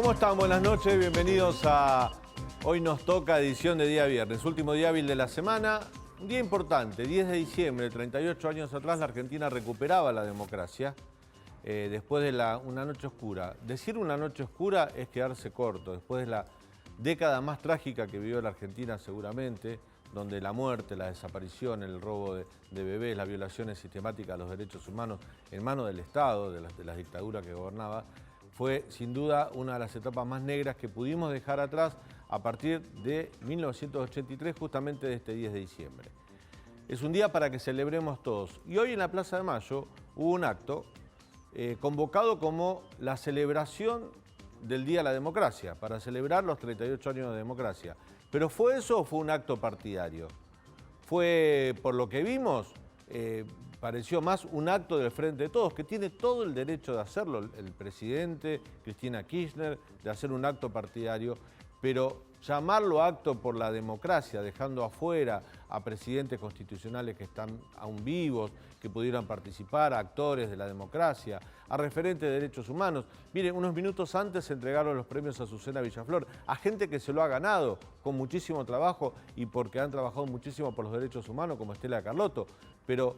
¿Cómo están? Buenas noches, bienvenidos a Hoy Nos Toca, edición de día viernes, último día hábil de la semana. Un día importante, 10 de diciembre, 38 años atrás, la Argentina recuperaba la democracia después de una noche oscura. Decir una noche oscura es quedarse corto, después de la década más trágica que vivió la Argentina seguramente, donde la muerte, la desaparición, el robo de bebés, las violaciones sistemáticas a los derechos humanos en manos del Estado, de las dictaduras que gobernaba, fue sin duda una de las etapas más negras que pudimos dejar atrás a partir de 1983, justamente de este 10 de diciembre. Es un día para que celebremos todos. Y hoy en la Plaza de Mayo hubo un acto convocado como la celebración del Día de la Democracia, para celebrar los 38 años de democracia. ¿Pero fue eso o fue un acto partidario? Fue, por lo que vimos, pareció más un acto del Frente de Todos, que tiene todo el derecho de hacerlo, el presidente, Cristina Kirchner, de hacer un acto partidario, pero llamarlo acto por la democracia, dejando afuera a presidentes constitucionales que están aún vivos, que pudieran participar, a actores de la democracia, a referentes de derechos humanos. Miren, unos minutos antes se entregaron los premios a Azucena Villaflor, a gente que se lo ha ganado con muchísimo trabajo y porque han trabajado muchísimo por los derechos humanos, como Estela Carlotto, pero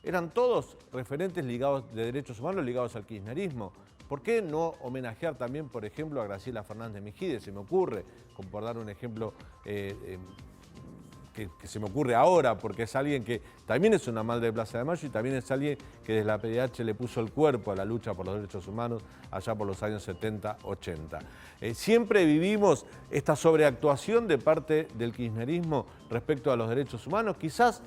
eran todos referentes ligados de derechos humanos ligados al kirchnerismo. ¿Por qué no homenajear también, por ejemplo, a Graciela Fernández Mejide? Se me ocurre, como por dar un ejemplo que se me ocurre ahora, porque es alguien que también es una madre de Plaza de Mayo y también es alguien que desde la PDH le puso el cuerpo a la lucha por los derechos humanos allá por los años 70, 80. Siempre vivimos esta sobreactuación de parte del kirchnerismo respecto a los derechos humanos, quizás,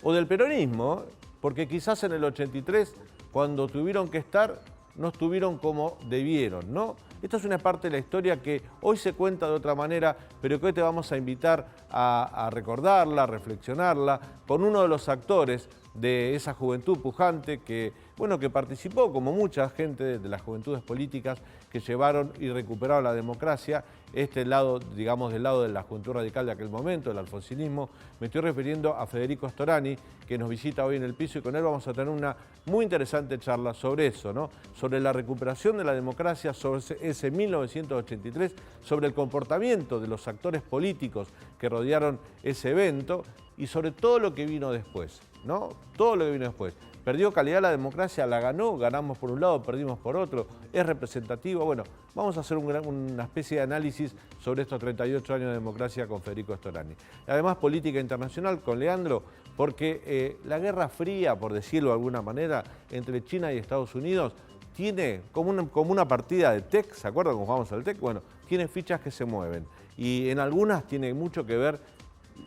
o del peronismo, porque quizás en el 83, cuando tuvieron que estar, no estuvieron como debieron, ¿no? Esta es una parte de la historia que hoy se cuenta de otra manera, pero que hoy te vamos a invitar a recordarla, a reflexionarla, con uno de los actores de esa juventud pujante que, bueno, que participó, como mucha gente de las juventudes políticas que llevaron y recuperaron la democracia, este lado, digamos, del lado de la juventud radical de aquel momento, el alfonsinismo. Me estoy refiriendo a Federico Storani, que nos visita hoy en el piso, y con él vamos a tener una muy interesante charla sobre eso, ¿no? Sobre la recuperación de la democracia, sobre ese 1983, sobre el comportamiento de los actores políticos que rodearon ese evento y sobre todo lo que vino después, ¿no? Todo lo que vino después. Perdió calidad la democracia, la ganó, ganamos por un lado, perdimos por otro, es representativo. Bueno, vamos a hacer una especie de análisis sobre estos 38 años de democracia con Federico Storani. Además, política internacional con Leandro, porque la Guerra Fría, por decirlo de alguna manera, entre China y Estados Unidos, tiene como una partida de TEC, ¿se acuerdan cómo jugamos al TEC? Bueno, tiene fichas que se mueven y en algunas tiene mucho que ver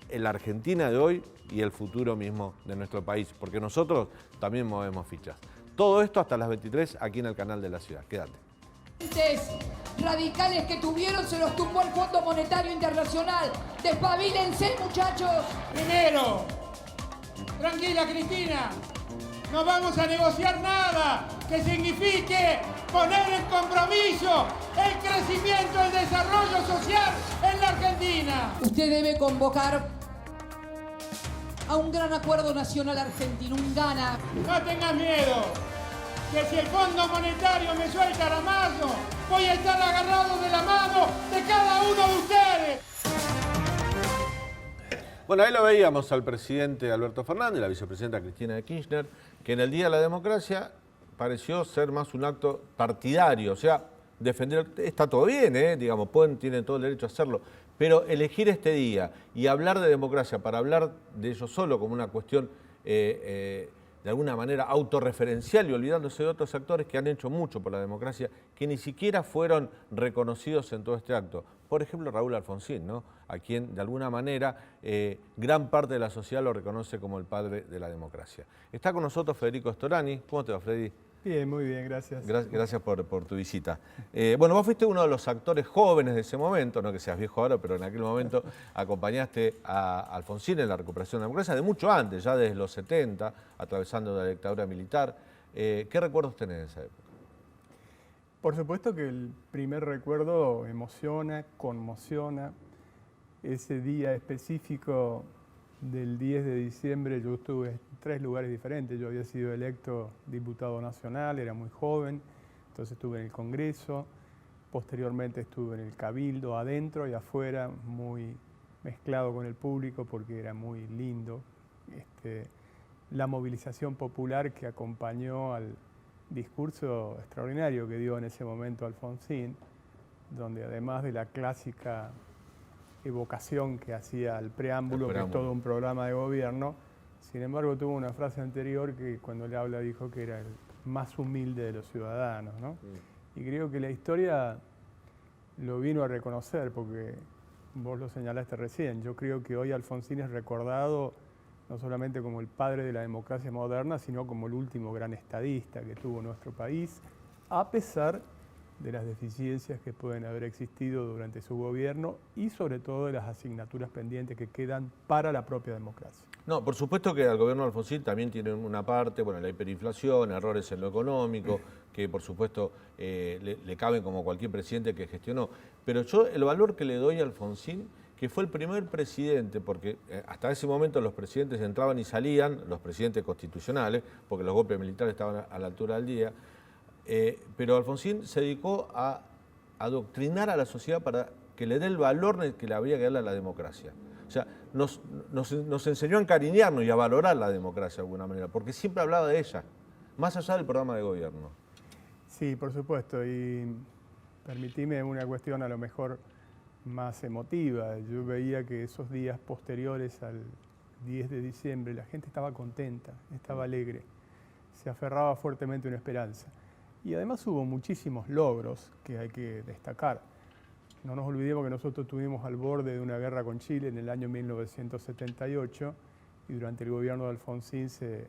en la Argentina de hoy y el futuro mismo de nuestro país, porque nosotros también movemos fichas. Todo esto hasta las 23 aquí en el canal de la ciudad. Quédate. Radicales que tuvieron se los tumbó el Fondo Monetario Internacional. Despabilense, muchachos. Primero, tranquila Cristina, no vamos a negociar nada que signifique poner en compromiso el crecimiento, el desarrollo social en la Argentina. Usted debe convocar a un gran acuerdo nacional argentino, un GANA. No tengas miedo, que si el Fondo Monetario me suelta la mano, voy a estar agarrado de la mano de cada uno de ustedes. Bueno, ahí lo veíamos al presidente Alberto Fernández, la vicepresidenta Cristina Kirchner, que en el Día de la Democracia pareció ser más un acto partidario, o sea, defender, está todo bien, digamos, tienen todo el derecho a hacerlo, pero elegir este día y hablar de democracia para hablar de ello solo como una cuestión de alguna manera autorreferencial y olvidándose de otros actores que han hecho mucho por la democracia, que ni siquiera fueron reconocidos en todo este acto. Por ejemplo, Raúl Alfonsín, ¿no? A quien de alguna manera gran parte de la sociedad lo reconoce como el padre de la democracia. Está con nosotros Federico Storani. ¿Cómo te va, Freddy? Bien, muy bien, gracias. Gracias por tu visita. Bueno, vos fuiste uno de los actores jóvenes de ese momento, no que seas viejo ahora, pero en aquel momento acompañaste a Alfonsín en la recuperación de la democracia de mucho antes, ya desde los 70, atravesando la dictadura militar. ¿Qué recuerdos tenés de esa época? Por supuesto que el primer recuerdo emociona, conmociona. Ese día específico del 10 de diciembre yo estuve en 3 lugares diferentes. Yo había sido electo diputado nacional, era muy joven, entonces estuve en el Congreso, Posteriormente estuve en el Cabildo, adentro y afuera, muy mezclado con el público porque era muy lindo. La movilización popular que acompañó al discurso extraordinario que dio en ese momento Alfonsín, donde además de la clásica evocación que hacía al preámbulo, que es todo un programa de gobierno, sin embargo tuvo una frase anterior que cuando le habla dijo que era el más humilde de los ciudadanos, ¿no? Y creo que la historia lo vino a reconocer, porque vos lo señalaste recién. Yo creo que hoy Alfonsín es recordado no solamente como el padre de la democracia moderna, sino como el último gran estadista que tuvo nuestro país, a pesar de las deficiencias que pueden haber existido durante su gobierno y sobre todo de las asignaturas pendientes que quedan para la propia democracia. No, por supuesto que al gobierno de Alfonsín también tiene una parte, bueno, la hiperinflación, errores en lo económico, que por supuesto le caben como cualquier presidente que gestionó. Pero yo el valor que le doy a Alfonsín, que fue el primer presidente, porque hasta ese momento los presidentes entraban y salían, los presidentes constitucionales, porque los golpes militares estaban a la altura del día, pero Alfonsín se dedicó a adoctrinar a la sociedad para que le dé el valor que le habría que darle a la democracia. O sea, nos enseñó a encariñarnos y a valorar la democracia de alguna manera, porque siempre hablaba de ella, más allá del programa de gobierno. Sí, por supuesto, y permitime una cuestión a lo mejor más emotiva. Yo veía que esos días posteriores al 10 de diciembre la gente estaba contenta, estaba alegre, se aferraba fuertemente a una esperanza. Y además hubo muchísimos logros que hay que destacar. No nos olvidemos que nosotros estuvimos al borde de una guerra con Chile en el año 1978 y durante el gobierno de Alfonsín se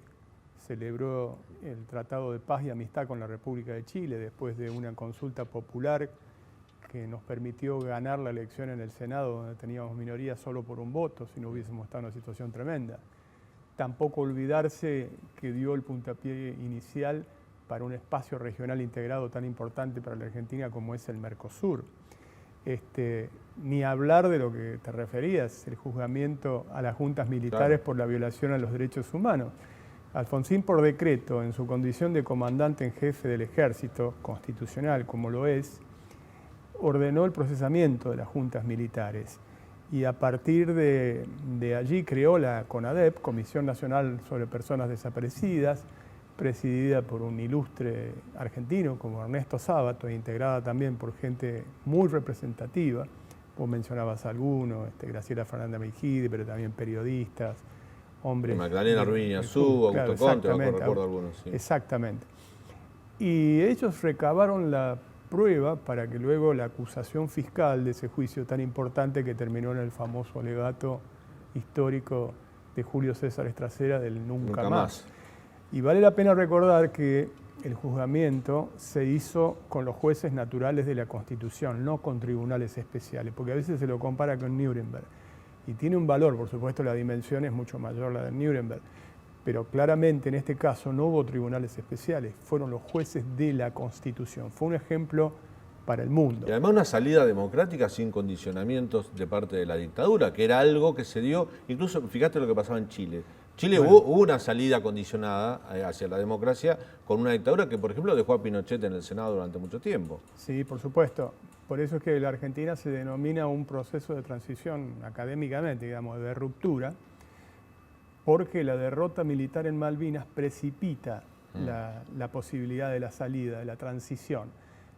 celebró el Tratado de Paz y Amistad con la República de Chile después de una consulta popular que nos permitió ganar la elección en el Senado, donde teníamos minoría solo por un voto, si no hubiésemos estado en una situación tremenda. Tampoco olvidarse que dio el puntapié inicial para un espacio regional integrado tan importante para la Argentina como es el Mercosur. Ni hablar de lo que te referías, el juzgamiento a las juntas militares por la violación a los derechos humanos. Alfonsín, por decreto, en su condición de comandante en jefe del ejército constitucional, como lo es, ordenó el procesamiento de las juntas militares y a partir de allí creó la CONADEP, Comisión Nacional sobre Personas Desaparecidas, presidida por un ilustre argentino como Ernesto Sábato e integrada también por gente muy representativa. Vos mencionabas algunos, Graciela Fernández Mejide, pero también periodistas, hombres... Magdalena Ruiz Azú, claro, Augusto Conte, recuerdo algunos. Sí. Exactamente. Y ellos recabaron la prueba para que luego la acusación fiscal de ese juicio tan importante que terminó en el famoso alegato histórico de Julio César Estracera del Nunca Más. Y vale la pena recordar que el juzgamiento se hizo con los jueces naturales de la Constitución, no con tribunales especiales, porque a veces se lo compara con Nuremberg. Y tiene un valor, por supuesto, la dimensión es mucho mayor la de Nuremberg, pero claramente en este caso no hubo tribunales especiales, fueron los jueces de la Constitución. Fue un ejemplo para el mundo. Y además una salida democrática sin condicionamientos de parte de la dictadura, que era algo que se dio, incluso fíjate lo que pasaba en Chile. Chile hubo una salida condicionada hacia la democracia con una dictadura que, por ejemplo, dejó a Pinochet en el Senado durante mucho tiempo. Sí, por supuesto. Por eso es que la Argentina se denomina un proceso de transición académicamente, digamos, de ruptura, porque la derrota militar en Malvinas precipita la posibilidad de la salida, de la transición.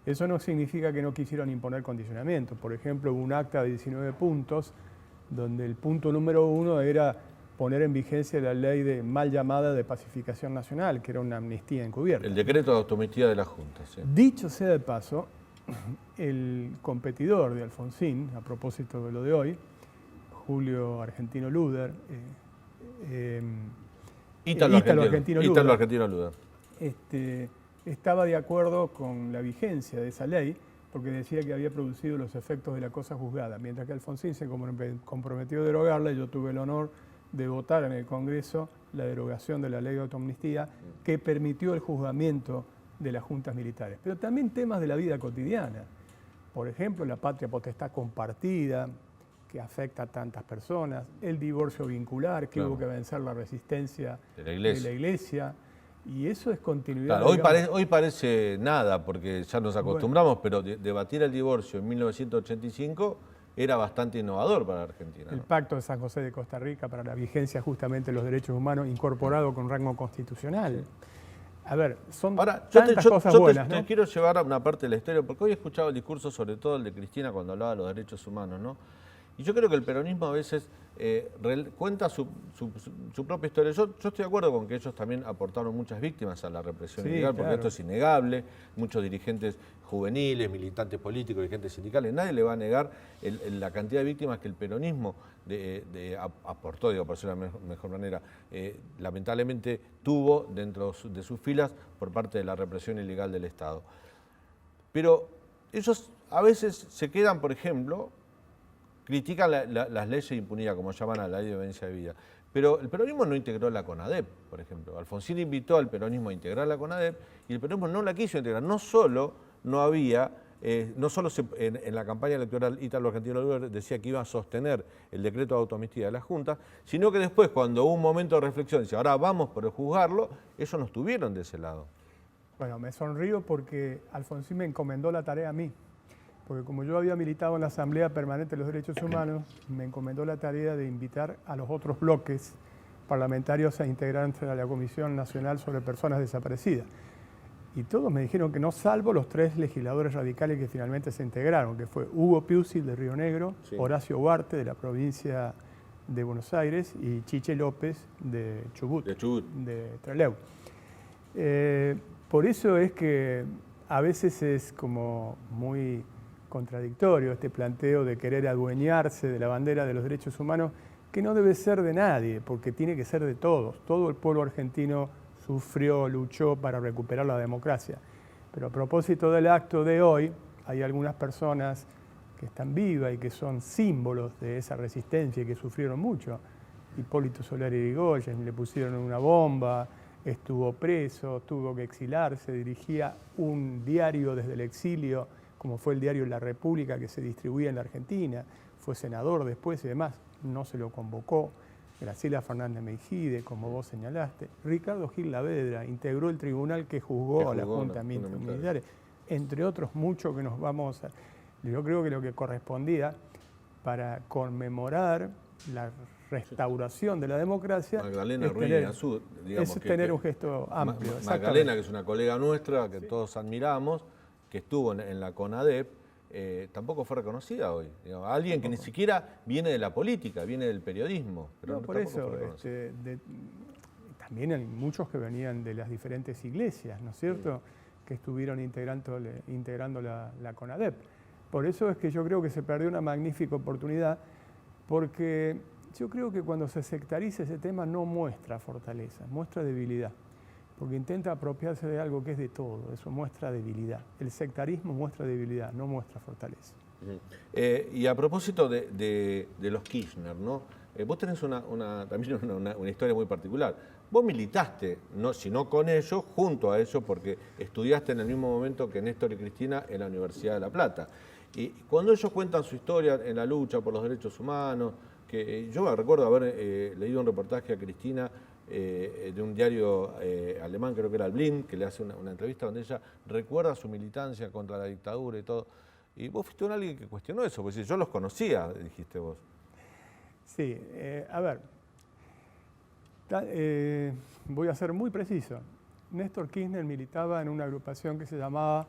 Eso no significa que no quisieron imponer condicionamientos. Por ejemplo, hubo un acta de 19 puntos donde el punto número 1 era poner en vigencia la ley de mal llamada de pacificación nacional, que era una amnistía encubierta. El decreto de autoamnistía de la Junta. Sí. Dicho sea de paso, el competidor de Alfonsín, a propósito de lo de hoy, Julio Argentino Luder, Ítalo Argentino Luder, estaba de acuerdo con la vigencia de esa ley, porque decía que había producido los efectos de la cosa juzgada, mientras que Alfonsín se comprometió a derogarla y yo tuve el honor de votar en el Congreso la derogación de la ley de autoamnistía que permitió el juzgamiento de las juntas militares. Pero también temas de la vida cotidiana. Por ejemplo, la patria potestad compartida, que afecta a tantas personas, el divorcio vincular, que hubo que vencer la resistencia de la Iglesia, Y eso es continuidad. Claro, digamos. hoy parece nada, porque ya nos acostumbramos, pero debatir el divorcio en 1985 era bastante innovador para Argentina, El ¿no? Pacto de San José de Costa Rica para la vigencia justamente de los derechos humanos incorporado con rango constitucional. A ver, son Ahora, tantas cosas buenas, te ¿no? quiero llevar a una parte de la historia, porque hoy he escuchado el discurso, sobre todo el de Cristina, cuando hablaba de los derechos humanos, ¿no? Y yo creo que el peronismo a veces cuenta su propia historia. Yo estoy de acuerdo con que ellos también aportaron muchas víctimas a la represión Sí, ilegal, porque claro. esto es innegable. Muchos dirigentes juveniles, militantes políticos, dirigentes sindicales, nadie le va a negar la cantidad de víctimas que el peronismo aportó, digo, por decirlo de la mejor manera, lamentablemente tuvo dentro de sus filas por parte de la represión ilegal del Estado. Pero ellos a veces se quedan, por ejemplo, critican las leyes de impunidad, como llaman a la ley de violencia de vida. Pero el peronismo no integró la CONADEP, por ejemplo. Alfonsín invitó al peronismo a integrar la CONADEP y el peronismo no la quiso integrar. No solo no había, en la campaña electoral Ítalo-Argentino Libre decía que iba a sostener el decreto de autoamnistía de la Junta, sino que después, cuando hubo un momento de reflexión, dice, ahora vamos por juzgarlo, ellos no estuvieron de ese lado. Bueno, me sonrío porque Alfonsín me encomendó la tarea a mí. Porque como yo había militado en la Asamblea Permanente de los Derechos Humanos, me encomendó la tarea de invitar a los otros bloques parlamentarios a integrarse a la Comisión Nacional sobre Personas Desaparecidas. Y todos me dijeron que no, salvo los 3 legisladores radicales que finalmente se integraron, que fue Hugo Piusi de Río Negro, Sí. Horacio Huarte de la provincia de Buenos Aires y Chiche López de Chubut, de Trelew. Por eso es que a veces es como muy contradictorio este planteo de querer adueñarse de la bandera de los derechos humanos, que no debe ser de nadie, porque tiene que ser de todos. Todo el pueblo argentino sufrió, luchó para recuperar la democracia. Pero a propósito del acto de hoy, hay algunas personas que están vivas y que son símbolos de esa resistencia y que sufrieron mucho. Hipólito Solari Irigoyen, le pusieron una bomba, estuvo preso, tuvo que exilarse, dirigía un diario desde el exilio, como fue el diario La República, que se distribuía en la Argentina, fue senador después y demás, no se lo convocó. Graciela Fernández Meijide, como vos señalaste. Ricardo Gil Lavedra integró el tribunal que juzgó a la Junta Militares, entre otros muchos que nos vamos a... Yo creo que lo que correspondía para conmemorar la restauración de la democracia Magdalena Ruiz Azul, digamos, es tener un gesto amplio. Magdalena, que es una colega nuestra que todos admiramos, que estuvo en la CONADEP, tampoco fue reconocida hoy. Digamos, alguien que ni siquiera viene de la política, viene del periodismo. Pero no, por eso, también hay muchos que venían de las diferentes iglesias, ¿no es cierto?, que estuvieron integrando la CONADEP. Por eso es que yo creo que se perdió una magnífica oportunidad, porque yo creo que cuando se sectariza ese tema no muestra fortaleza, muestra debilidad, porque intenta apropiarse de algo que es de todo, eso muestra debilidad. El sectarismo muestra debilidad, no muestra fortaleza. Y a propósito de los Kirchner, ¿no? Vos tenés también una historia muy particular. Vos militaste, si no con ellos, junto a ellos, porque estudiaste en el mismo momento que Néstor y Cristina en la Universidad de La Plata. Y cuando ellos cuentan su historia en la lucha por los derechos humanos, que yo me recuerdo haber leído un reportaje a Cristina de un diario alemán, creo que era el Blind, que le hace una entrevista donde ella recuerda su militancia contra la dictadura y todo. Y vos fuiste alguien que cuestionó eso, porque yo los conocía, dijiste vos. Sí, a ver, voy a ser muy preciso. Néstor Kirchner militaba en una agrupación que se llamaba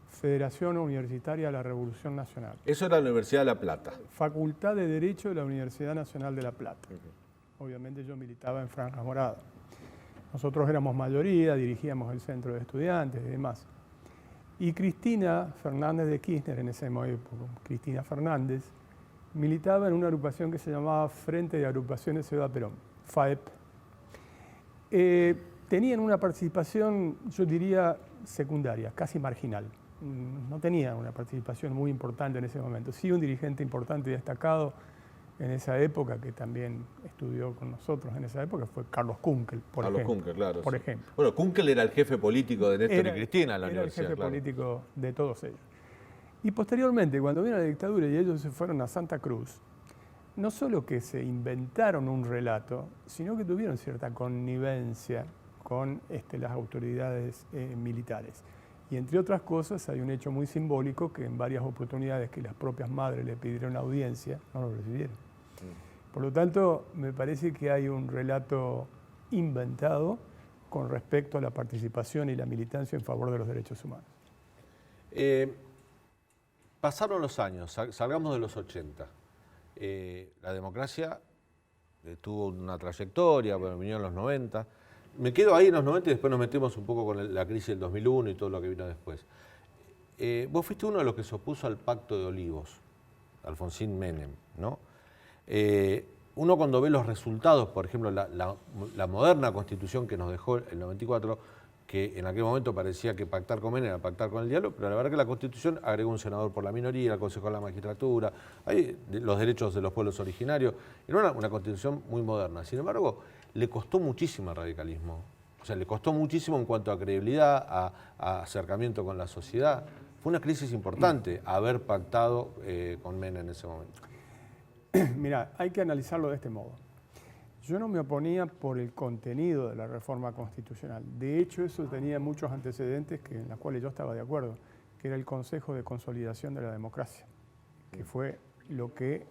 Federación Universitaria de la Revolución Nacional. Eso era la Universidad de La Plata. Facultad de Derecho de la Universidad Nacional de La Plata. Obviamente yo militaba en Franjas Moradas. Nosotros éramos mayoría, dirigíamos el centro de estudiantes y demás. Y Cristina Fernández de Kirchner, en ese momento, Cristina Fernández, militaba en una agrupación que se llamaba Frente de Agrupaciones Ciudad Perón, FAEP. Tenían una participación, yo diría, secundaria, casi marginal. No tenían una participación muy importante en ese momento. Sí, un dirigente importante y destacado en esa época, que también estudió con nosotros en esa época, fue Carlos Kunkel, por ejemplo. Bueno, Kunkel era el jefe político de Néstor y Cristina en la universidad. Era el jefe político de todos ellos. Y posteriormente, cuando vino la dictadura y ellos se fueron a Santa Cruz, no solo que se inventaron un relato, sino que tuvieron cierta connivencia con las autoridades militares. Y entre otras cosas hay un hecho muy simbólico que en varias oportunidades que las propias madres le pidieron audiencia, no lo recibieron. Por lo tanto, me parece que hay un relato inventado con respecto a la participación y la militancia en favor de los derechos humanos. Pasaron los años, salgamos de los 80. La democracia tuvo una trayectoria, bueno, vinieron los 90. Me quedo ahí en los 90 y después nos metemos un poco con la crisis del 2001 y todo lo que vino después. Vos fuiste uno de los que se opuso al Pacto de Olivos, Alfonsín Menem, ¿no? Uno cuando ve los resultados, por ejemplo, la moderna constitución que nos dejó el 94, que en aquel momento parecía que pactar con Menem era pactar con el diablo, pero la verdad que la constitución agregó un senador por la minoría, el Consejo de la Magistratura, los derechos de los pueblos originarios, era una constitución muy moderna. Sin embargo, le costó muchísimo al radicalismo, o sea, le costó muchísimo en cuanto a credibilidad, a acercamiento con la sociedad. Fue una crisis importante haber pactado con Menem en ese momento. Mira, hay que analizarlo de este modo. Yo no me oponía por el contenido de la reforma constitucional. De hecho, eso tenía muchos antecedentes en los cuales yo estaba de acuerdo, que era el Consejo de Consolidación de la Democracia, que fue lo que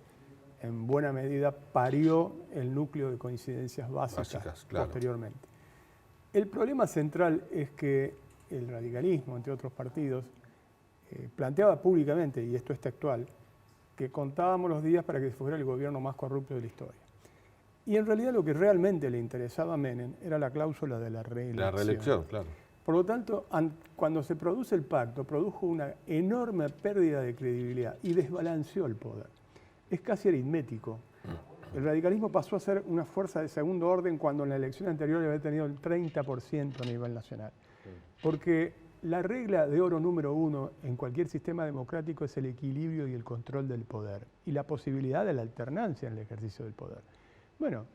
en buena medida parió el núcleo de coincidencias básicas claro. Posteriormente. El problema central es que el radicalismo, entre otros partidos, planteaba públicamente, y esto es textual, que contábamos los días para que fuera el gobierno más corrupto de la historia. Y en realidad lo que realmente le interesaba a Menem era la cláusula de la reelección. La reelección, claro. Por lo tanto, cuando se produce el pacto, produjo una enorme pérdida de credibilidad y desbalanceó el poder. Es casi aritmético. El radicalismo pasó a ser una fuerza de segundo orden cuando en la elección anterior había tenido el 30% a nivel nacional. Porque la regla de oro número 1 en cualquier sistema democrático es el equilibrio y el control del poder y la posibilidad de la alternancia en el ejercicio del poder. Bueno,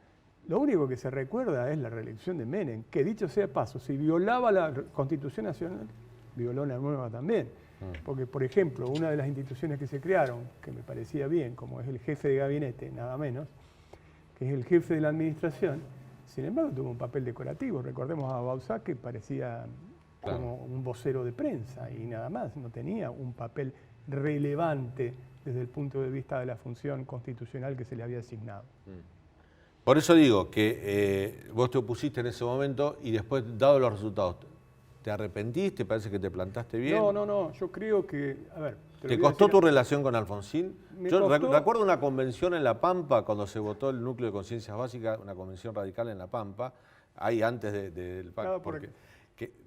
lo único que se recuerda es la reelección de Menem, que dicho sea paso, si violaba la Constitución Nacional, violó la nueva también. Porque, por ejemplo, una de las instituciones que se crearon, que me parecía bien, como es el jefe de gabinete, nada menos, que es el jefe de la administración, sin embargo tuvo un papel decorativo. Recordemos a Bauzá, que parecía como un vocero de prensa y nada más, no tenía un papel relevante desde el punto de vista de la función constitucional que se le había asignado. Por eso digo que vos te opusiste en ese momento y después, dado los resultados, ¿te arrepentiste? ¿Parece que te plantaste bien? No, yo creo que, a ver... ¿Te costó tu relación con Alfonsín? Yo recuerdo una convención en La Pampa, cuando se votó el núcleo de conciencias básicas, una convención radical en La Pampa, ahí antes del pacto.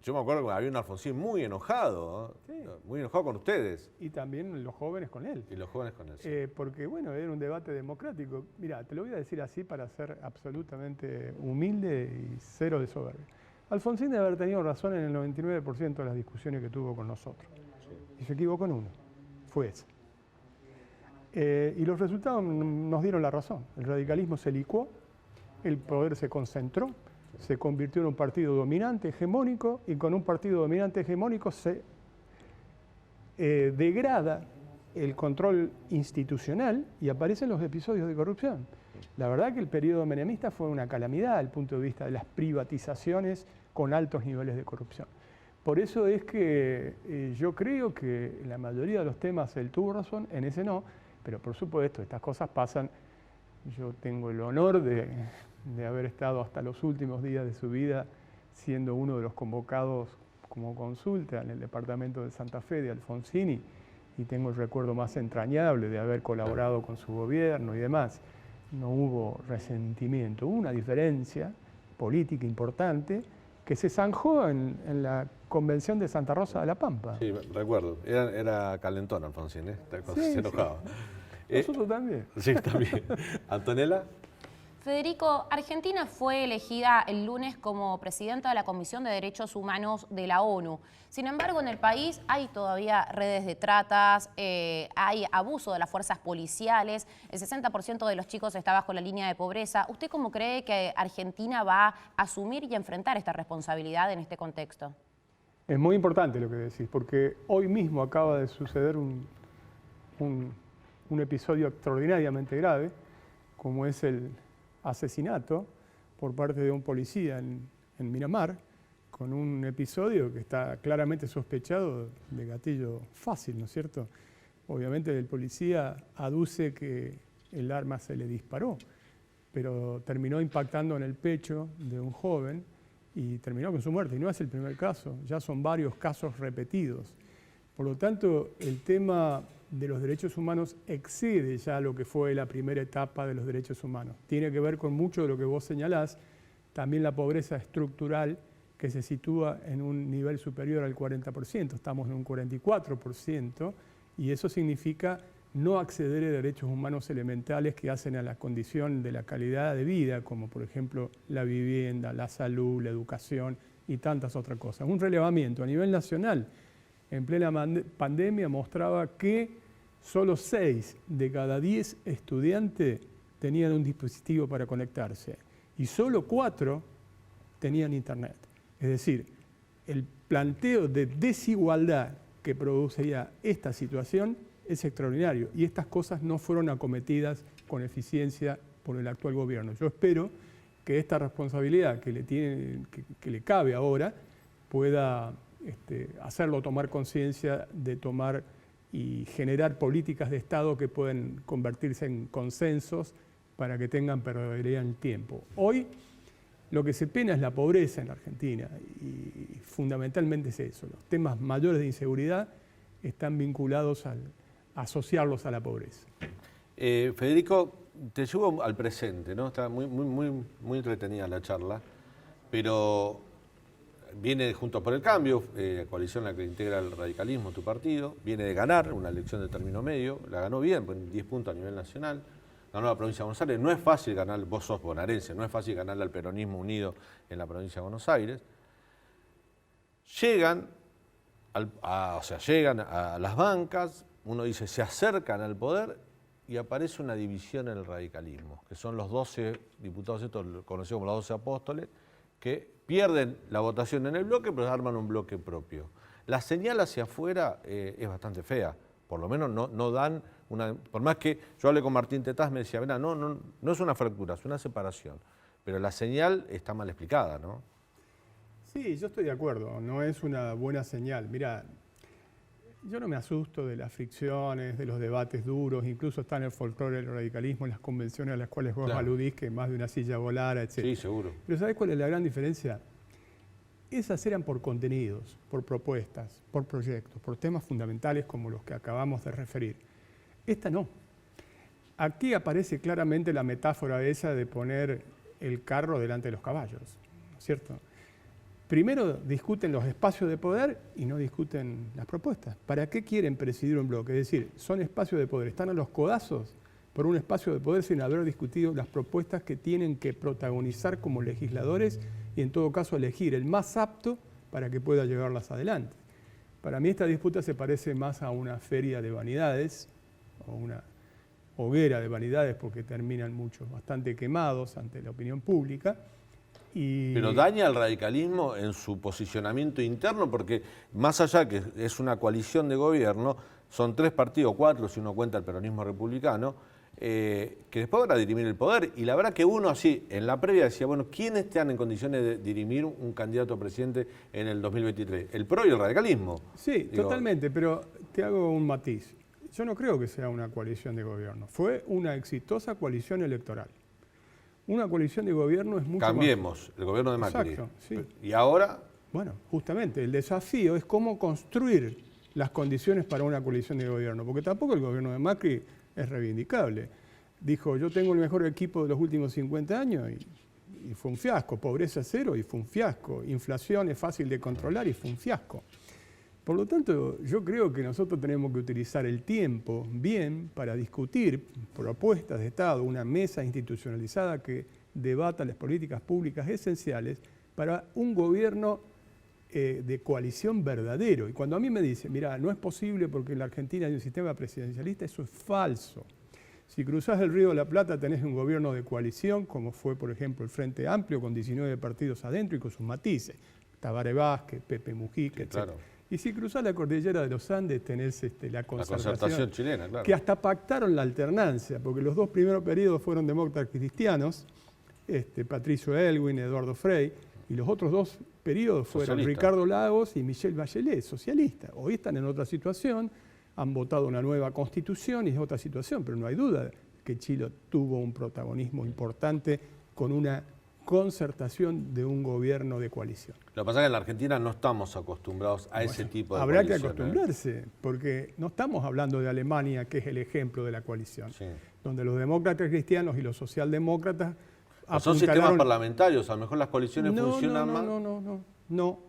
Yo me acuerdo que había un Alfonsín muy enojado, ¿no? Sí. Muy enojado con ustedes. Y también los jóvenes con él. Y los jóvenes con él. Sí. Porque, bueno, era un debate democrático. Mira, te lo voy a decir así para ser absolutamente humilde y cero de soberbia. Alfonsín debe haber tenido razón en el 99% de las discusiones que tuvo con nosotros. Sí. Y se equivocó en uno. Fue ese. Y los resultados nos dieron la razón. El radicalismo se licuó, el poder se concentró, se convirtió en un partido dominante, hegemónico, y con un partido dominante hegemónico se degrada el control institucional y aparecen los episodios de corrupción. La verdad que el periodo menemista fue una calamidad desde el punto de vista de las privatizaciones con altos niveles de corrupción. Por eso es que yo creo que en la mayoría de los temas él tuvo razón, en ese no, pero por supuesto estas cosas pasan. Yo tengo el honor de haber estado hasta los últimos días de su vida siendo uno de los convocados como consulta en el departamento de Santa Fe de Alfonsín y tengo el recuerdo más entrañable de haber colaborado con su gobierno y demás. No hubo resentimiento, hubo una diferencia política importante que se zanjó en la convención de Santa Rosa de la Pampa. Sí, recuerdo. Era calentón Alfonsín, ¿eh? Cuando se enojaba. Sí. Nosotros también. Sí, también. ¿Antonella? Federico, Argentina fue elegida el lunes como presidenta de la Comisión de Derechos Humanos de la ONU. Sin embargo, en el país hay todavía redes de tratas, hay abuso de las fuerzas policiales, el 60% de los chicos está bajo la línea de pobreza. ¿Usted cómo cree que Argentina va a asumir y enfrentar esta responsabilidad en este contexto? Es muy importante lo que decís, porque hoy mismo acaba de suceder un episodio extraordinariamente grave, como es el asesinato por parte de un policía en en Miramar, con un episodio que está claramente sospechado de gatillo fácil, ¿no es cierto? Obviamente el policía aduce que el arma se le disparó, pero terminó impactando en el pecho de un joven y terminó con su muerte. Y no es el primer caso, ya son varios casos repetidos. Por lo tanto, el tema de los derechos humanos excede ya lo que fue la primera etapa de los derechos humanos. Tiene que ver con mucho de lo que vos señalás, también la pobreza estructural, que se sitúa en un nivel superior al 40%, estamos en un 44%, y eso significa no acceder a derechos humanos elementales que hacen a la condición de la calidad de vida, como por ejemplo la vivienda, la salud, la educación y tantas otras cosas. Un relevamiento a nivel nacional en plena pandemia mostraba que solo 6 de cada 10 estudiantes tenían un dispositivo para conectarse y solo 4 tenían internet. Es decir, el planteo de desigualdad que producía esta situación es extraordinario y estas cosas no fueron acometidas con eficiencia por el actual gobierno. Yo espero que esta responsabilidad que le cabe ahora pueda hacerlo tomar conciencia de tomar y generar políticas de Estado que pueden convertirse en consensos para que tengan permanencia en el tiempo. Hoy lo que se pena es la pobreza en la Argentina y fundamentalmente es eso. Los temas mayores de inseguridad están vinculados a asociarlos a la pobreza. Federico, te llevo al presente, ¿no? Está muy entretenida la charla, pero viene Juntos por el Cambio, coalición en la que integra el radicalismo, tu partido, viene de ganar una elección de término medio, la ganó bien, 10 puntos a nivel nacional. Ganó la provincia de Buenos Aires, no es fácil ganar, vos sos bonaerense, no es fácil ganarle al peronismo unido en la provincia de Buenos Aires. Llegan a las bancas, uno dice, se acercan al poder y aparece una división en el radicalismo, que son los 12 diputados, estos conocidos como los 12 apóstoles, que pierden la votación en el bloque, pero arman un bloque propio. La señal hacia afuera es bastante fea, por lo menos no dan por más que yo hablé con Martín Tetaz, me decía, no es una fractura, es una separación, pero la señal está mal explicada, ¿no? Sí, yo estoy de acuerdo, no es una buena señal. Mira, yo no me asusto de las fricciones, de los debates duros, incluso está en el folclore del radicalismo, en las convenciones a las cuales vos aludís, que más de una silla volara, etc. Sí, seguro. Pero ¿sabés cuál es la gran diferencia? Esas eran por contenidos, por propuestas, por proyectos, por temas fundamentales como los que acabamos de referir. Esta no. Aquí aparece claramente la metáfora esa de poner el carro delante de los caballos, ¿no es cierto? Primero discuten los espacios de poder y no discuten las propuestas. ¿Para qué quieren presidir un bloque? Es decir, son espacios de poder, están a los codazos por un espacio de poder sin haber discutido las propuestas que tienen que protagonizar como legisladores y en todo caso elegir el más apto para que pueda llevarlas adelante. Para mí esta disputa se parece más a una feria de vanidades, o una hoguera de vanidades porque terminan muchos bastante quemados ante la opinión pública. Pero daña al radicalismo en su posicionamiento interno porque más allá que es una coalición de gobierno, son 3 partidos, 4 si uno cuenta el peronismo republicano, que después van a dirimir el poder. Y la verdad que uno así, en la previa decía, bueno, ¿quiénes están en condiciones de dirimir un candidato a presidente en el 2023? El PRO y el radicalismo. Sí, totalmente, pero te hago un matiz. Yo no creo que sea una coalición de gobierno. Fue una exitosa coalición electoral. Una coalición de gobierno es mucho Cambiemos, el gobierno de Macri. Exacto, sí. ¿Y ahora? Bueno, justamente, el desafío es cómo construir las condiciones para una coalición de gobierno, porque tampoco el gobierno de Macri es reivindicable. Dijo, yo tengo el mejor equipo de los últimos 50 años y fue un fiasco. Pobreza cero y fue un fiasco. Inflación es fácil de controlar y fue un fiasco. Por lo tanto, yo creo que nosotros tenemos que utilizar el tiempo bien para discutir propuestas de Estado, una mesa institucionalizada que debata las políticas públicas esenciales para un gobierno de coalición verdadero. Y cuando a mí me dicen, mira, no es posible porque en la Argentina hay un sistema presidencialista, eso es falso. Si cruzás el Río de la Plata tenés un gobierno de coalición, como fue, por ejemplo, el Frente Amplio, con 19 partidos adentro y con sus matices. Tabaré Vázquez, Pepe Mujica, etc. Claro. Y si cruzás la cordillera de los Andes tenés la concertación chilena, claro. Que hasta pactaron la alternancia, porque los 2 primeros periodos fueron demócratas cristianos, Patricio Elwin, Eduardo Frei, Y los otros 2 periodos fueron Socialista. Ricardo Lagos y Michelle Bachelet, socialistas. Hoy están en otra situación, han votado una nueva constitución y es otra situación, pero no hay duda que Chile tuvo un protagonismo importante con una concertación de un gobierno de coalición. Lo que pasa es que en la Argentina no estamos acostumbrados a ese tipo de Habrá que coaliciones. acostumbrarse, porque no estamos hablando de Alemania, que es el ejemplo de la coalición, Sí. donde los demócratas cristianos y los socialdemócratas Son sistemas apuntalaron- parlamentarios, a lo mejor las coaliciones funcionan más. No.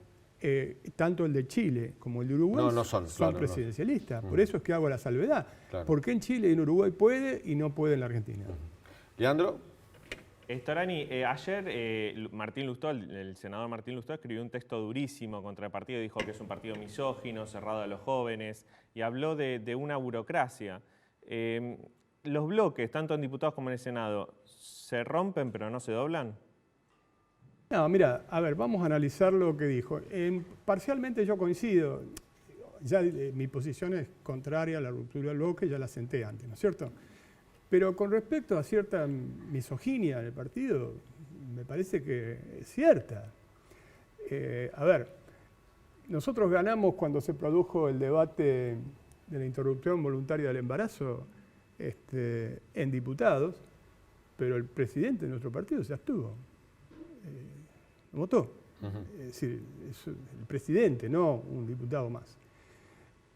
Tanto el de Chile como el de Uruguay No son, claro, no. presidencialistas. Por eso es que hago la salvedad. Claro. ¿Por qué en Chile y en Uruguay puede y no puede en la Argentina? Leandro, Storani, ayer Martín Lustó, el senador Martín Lustó, escribió un texto durísimo contra el partido, dijo que es un partido misógino, cerrado a los jóvenes, y habló de una burocracia. Los bloques, tanto en diputados como en el Senado, ¿se rompen pero no se doblan? No, mira, a ver, vamos a analizar lo que dijo. Parcialmente yo coincido. Ya mi posición es contraria a la ruptura del bloque, ya la senté antes, ¿no es cierto? Pero con respecto a cierta misoginia del partido, me parece que es cierta. A ver, nosotros ganamos cuando se produjo el debate de la interrupción voluntaria del embarazo en diputados, pero el presidente de nuestro partido se abstuvo. Votó. Es decir, es el presidente, no un diputado más.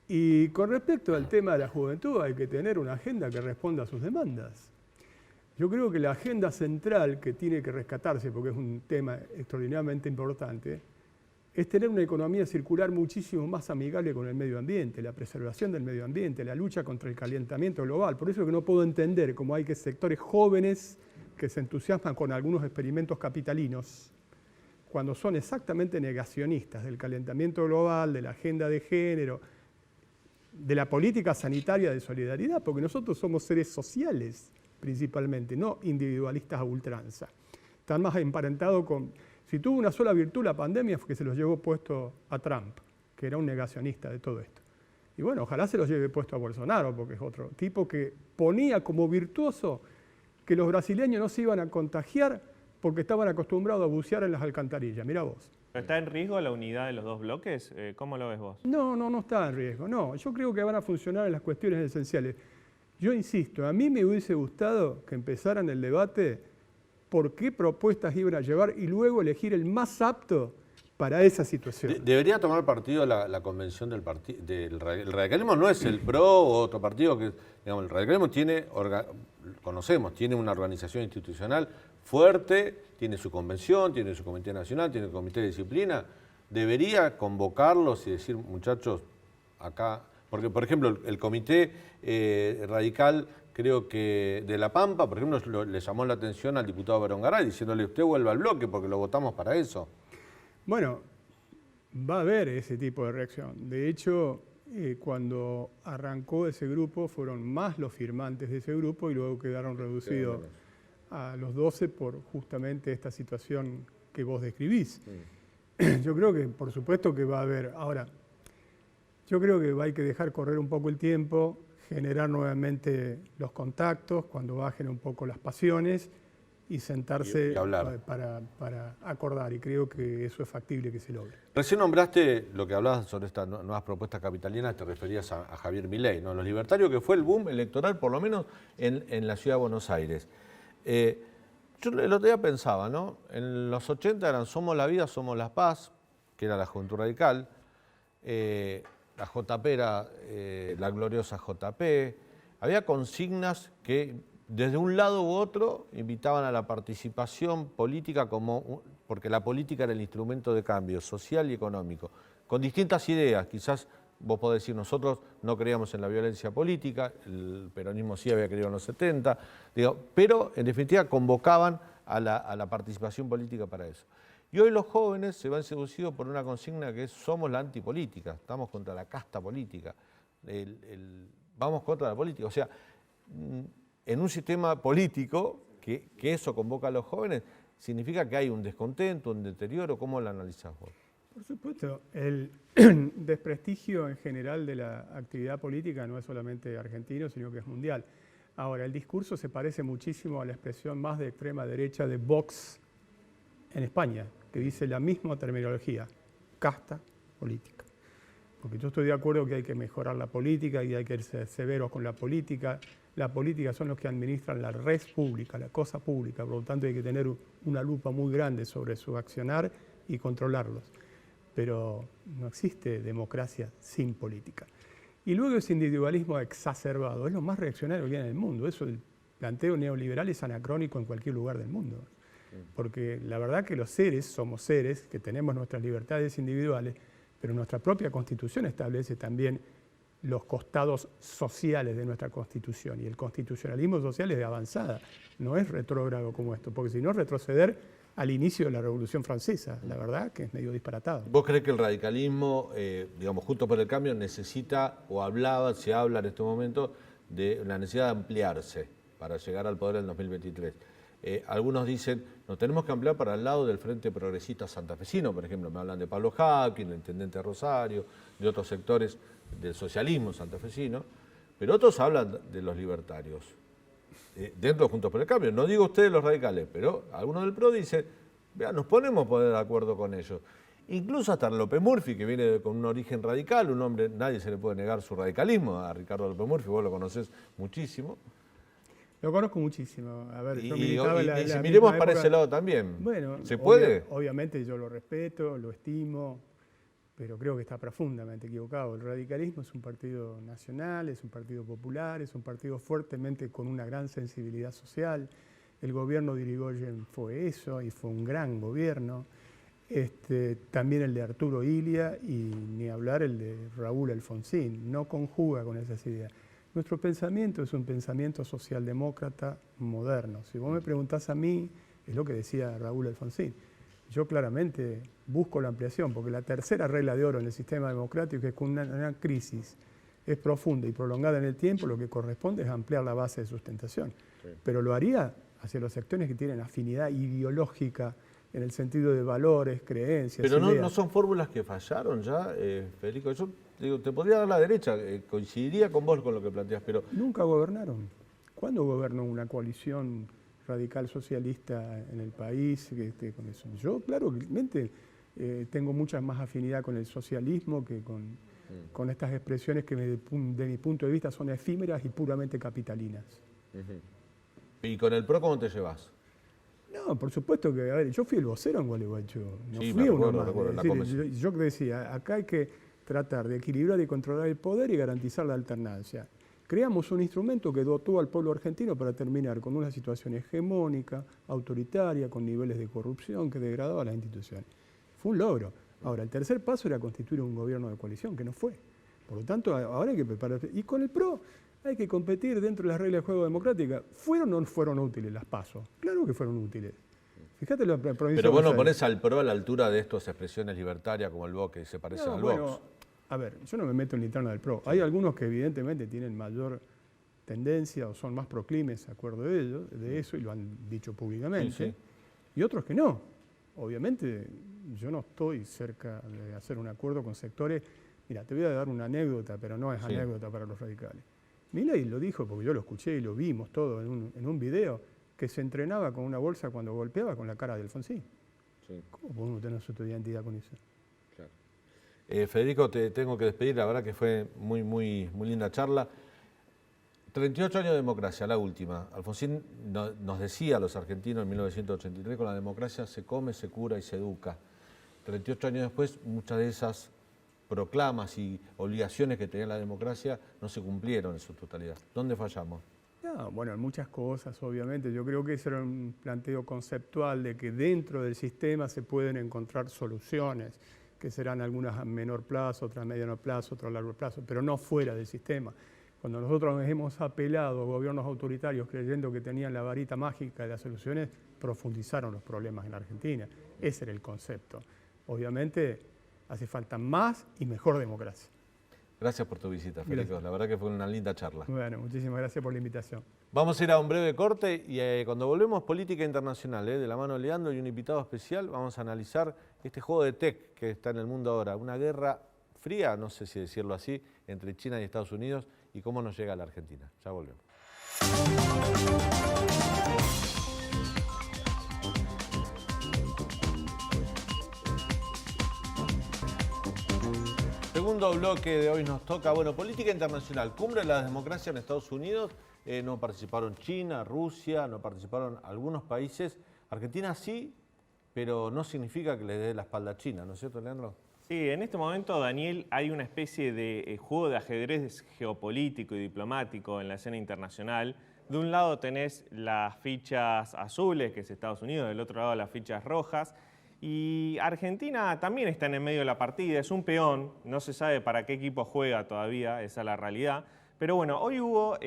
Y con respecto al tema de la juventud, hay que tener una agenda que responda a sus demandas. Yo creo que la agenda central que tiene que rescatarse, porque es un tema extraordinariamente importante, es tener una economía circular muchísimo más amigable con el medio ambiente, la preservación del medio ambiente, la lucha contra el calentamiento global. Por eso es que no puedo entender cómo hay sectores jóvenes que se entusiasman con algunos experimentos capitalinos, cuando son exactamente negacionistas del calentamiento global, de la agenda de género, de la política sanitaria de solidaridad, porque nosotros somos seres sociales principalmente, no individualistas a ultranza. Están más emparentados con... Si tuvo una sola virtud la pandemia fue que se los llevó puesto a Trump, que era un negacionista de todo esto. Y bueno, ojalá se los lleve puesto a Bolsonaro, porque es otro tipo que ponía como virtuoso que los brasileños no se iban a contagiar porque estaban acostumbrados a bucear en las alcantarillas. Mirá vos. ¿Está en riesgo la unidad de los dos bloques? ¿Cómo lo ves vos? No está en riesgo. No, yo creo que van a funcionar en las cuestiones esenciales. Yo insisto, a mí me hubiese gustado que empezaran el debate por qué propuestas iban a llevar y luego elegir el más apto para esa situación. ¿Debería tomar partido la convención del el radicalismo? No es el PRO o otro partido que, digamos, el radicalismo tiene, tiene una organización institucional fuerte, tiene su convención, tiene su comité nacional, tiene su comité de disciplina. ¿Debería convocarlos y decir, muchachos, acá? Porque, por ejemplo, el comité radical, creo que de La Pampa, por ejemplo, le llamó la atención al diputado Berongaray, diciéndole, usted vuelva al bloque porque lo votamos para eso. Bueno, va a haber ese tipo de reacción. De hecho, cuando arrancó ese grupo, fueron más los firmantes de ese grupo y luego quedaron reducidos a los 12 por justamente esta situación que vos describís. Sí. Yo creo que, por supuesto, que va a haber... Ahora, yo creo que hay que dejar correr un poco el tiempo, generar nuevamente los contactos, cuando bajen un poco las pasiones y sentarse y hablar. Para acordar, y creo que eso es factible que se logre. Recién nombraste lo que hablabas sobre estas nuevas propuestas capitalinas, te referías a Javier Milei, ¿no? Los libertarios, que fue el boom electoral, por lo menos en la ciudad de Buenos Aires. Yo el otro día pensaba, ¿no? En los 80 eran Somos la Vida, Somos la Paz, que era la Juventud Radical, la JP era la gloriosa JP, había consignas que desde un lado u otro invitaban a la participación política porque la política era el instrumento de cambio social y económico, con distintas ideas. Quizás vos podés decir, nosotros no creíamos en la violencia política, el peronismo sí había creído en los 70, pero en definitiva convocaban a la participación política para eso. Y hoy los jóvenes se van seducidos por una consigna que es somos la antipolítica, estamos contra la casta política, vamos contra la política. O sea, en un sistema político que eso convoca a los jóvenes, significa que hay un descontento, un deterioro. ¿Cómo lo analizás vos? Por supuesto, el desprestigio en general de la actividad política no es solamente argentino, sino que es mundial. Ahora, el discurso se parece muchísimo a la expresión más de extrema derecha de Vox en España, que dice la misma terminología, casta política. Porque yo estoy de acuerdo que hay que mejorar la política y hay que ser severos con la política. La política son los que administran la res pública, la cosa pública, por lo tanto hay que tener una lupa muy grande sobre su accionar y controlarlos. Pero no existe democracia sin política. Y luego ese individualismo exacerbado es lo más reaccionario que hay en el mundo. Eso, el planteo neoliberal es anacrónico en cualquier lugar del mundo. Porque la verdad que los seres somos seres, que tenemos nuestras libertades individuales, pero nuestra propia Constitución establece también los costados sociales de nuestra Constitución. Y el constitucionalismo social es de avanzada, no es retrógrado como esto, porque si no es retroceder al inicio de la Revolución Francesa. La verdad que es medio disparatado. ¿Vos crees que el radicalismo, digamos, Juntos por el Cambio, necesita o se habla en este momento de la necesidad de ampliarse para llegar al poder en 2023? Algunos dicen, nos tenemos que ampliar para el lado del Frente Progresista Santafesino, por ejemplo, me hablan de Pablo Hapkin, el intendente de Rosario, de otros sectores del socialismo santafesino, pero otros hablan de los libertarios, dentro de Juntos por el Cambio. No digo ustedes los radicales, pero algunos del PRO dicen, vean, nos ponemos de acuerdo con ellos. Incluso hasta López Murphy, que viene con un origen radical, un hombre, nadie se le puede negar su radicalismo, a Ricardo López Murphy, vos lo conocés muchísimo. Lo conozco muchísimo. A ver, yo Y militaba si miremos para ese lado también, bueno, ¿se puede? Obviamente yo lo respeto, lo estimo, pero creo que está profundamente equivocado. El radicalismo es un partido nacional, es un partido popular, es un partido fuertemente con una gran sensibilidad social. El gobierno de Irigoyen fue eso y fue un gran gobierno. También el de Arturo Illia y ni hablar el de Raúl Alfonsín. No conjuga con esas ideas. Nuestro pensamiento es un pensamiento socialdemócrata moderno. Si vos me preguntás a mí, es lo que decía Raúl Alfonsín. Yo claramente busco la ampliación, porque la tercera regla de oro en el sistema democrático es que una crisis es profunda y prolongada en el tiempo, lo que corresponde es ampliar la base de sustentación. Sí. Pero lo haría hacia los sectores que tienen afinidad ideológica en el sentido de valores, creencias, pero ideas. No son fórmulas que fallaron ya, Federico. Yo digo, te podría dar la derecha, coincidiría con vos con lo que planteas, pero... Nunca gobernaron. ¿Cuándo gobernó una coalición radical socialista en el país con eso? Yo, claramente, tengo mucha más afinidad con el socialismo que con estas expresiones que de mi punto de vista son efímeras y puramente capitalinas. ¿Y con el PRO cómo te llevas? No, por supuesto que, a ver, yo fui el vocero en Gualeguaychú, no sí, fui uno más. Recuerdo, yo decía, acá hay que tratar de equilibrar y controlar el poder y garantizar la alternancia. Creamos un instrumento que dotó al pueblo argentino para terminar con una situación hegemónica, autoritaria, con niveles de corrupción que degradaba a las instituciones. Fue un logro. Ahora, el tercer paso era constituir un gobierno de coalición, que no fue. Por lo tanto, ahora hay que prepararse. Y con el PRO hay que competir dentro de las reglas de juego democráticas. ¿Fueron o no fueron útiles las PASO? Claro que fueron útiles. Fíjate la provincia. Pero vos no ponés al PRO a la altura de estas expresiones libertarias como el Vox, que se parecen al Vox. A ver, yo no me meto en la interna del PRO. Hay algunos que evidentemente tienen mayor tendencia o son más proclimes, de acuerdo de eso, y lo han dicho públicamente, sí. Y otros que no. Obviamente, yo no estoy cerca de hacer un acuerdo con sectores. Mira, te voy a dar una anécdota, pero no es anécdota para los radicales. Milei lo dijo, porque yo lo escuché y lo vimos todo en un video, que se entrenaba con una bolsa cuando golpeaba con la cara de Alfonsín. Sí. ¿Cómo podemos tener su identidad con eso? Claro. Federico, te tengo que despedir, la verdad que fue muy linda charla. 38 años de democracia, la última. Alfonsín nos decía a los argentinos en 1983, con la democracia se come, se cura y se educa. 38 años después, muchas de esas proclamas y obligaciones que tenía la democracia no se cumplieron en su totalidad. ¿Dónde fallamos? No, bueno, en muchas cosas, obviamente. Yo creo que ese era un planteo conceptual de que dentro del sistema se pueden encontrar soluciones, que serán algunas a menor plazo, otras a mediano plazo, otras a largo plazo, pero no fuera del sistema. Cuando nosotros hemos apelado a gobiernos autoritarios creyendo que tenían la varita mágica de las soluciones, profundizaron los problemas en la Argentina. Ese era el concepto. Obviamente hace falta más y mejor democracia. Gracias por tu visita, Federico. Gracias. La verdad que fue una linda charla. Bueno, muchísimas gracias por la invitación. Vamos a ir a un breve corte y cuando volvemos, política internacional, de la mano de Leandro y un invitado especial, vamos a analizar este juego de tech que está en el mundo ahora. Una guerra fría, no sé si decirlo así, entre China y Estados Unidos y cómo nos llega a la Argentina. Ya volvemos. segundo bloque de hoy nos toca, bueno, política internacional. Cumbre de la democracia en Estados Unidos. No participaron China, Rusia, no participaron algunos países. Argentina sí, pero no significa que le dé la espalda a China, ¿no es cierto, Leandro? Sí, en este momento, Daniel, hay una especie de juego de ajedrez geopolítico y diplomático en la escena internacional. De un lado tenés las fichas azules, que es Estados Unidos, del otro lado las fichas rojas. Y Argentina también está en el medio de la partida, es un peón, no se sabe para qué equipo juega todavía, esa es la realidad. Pero bueno, hoy hubo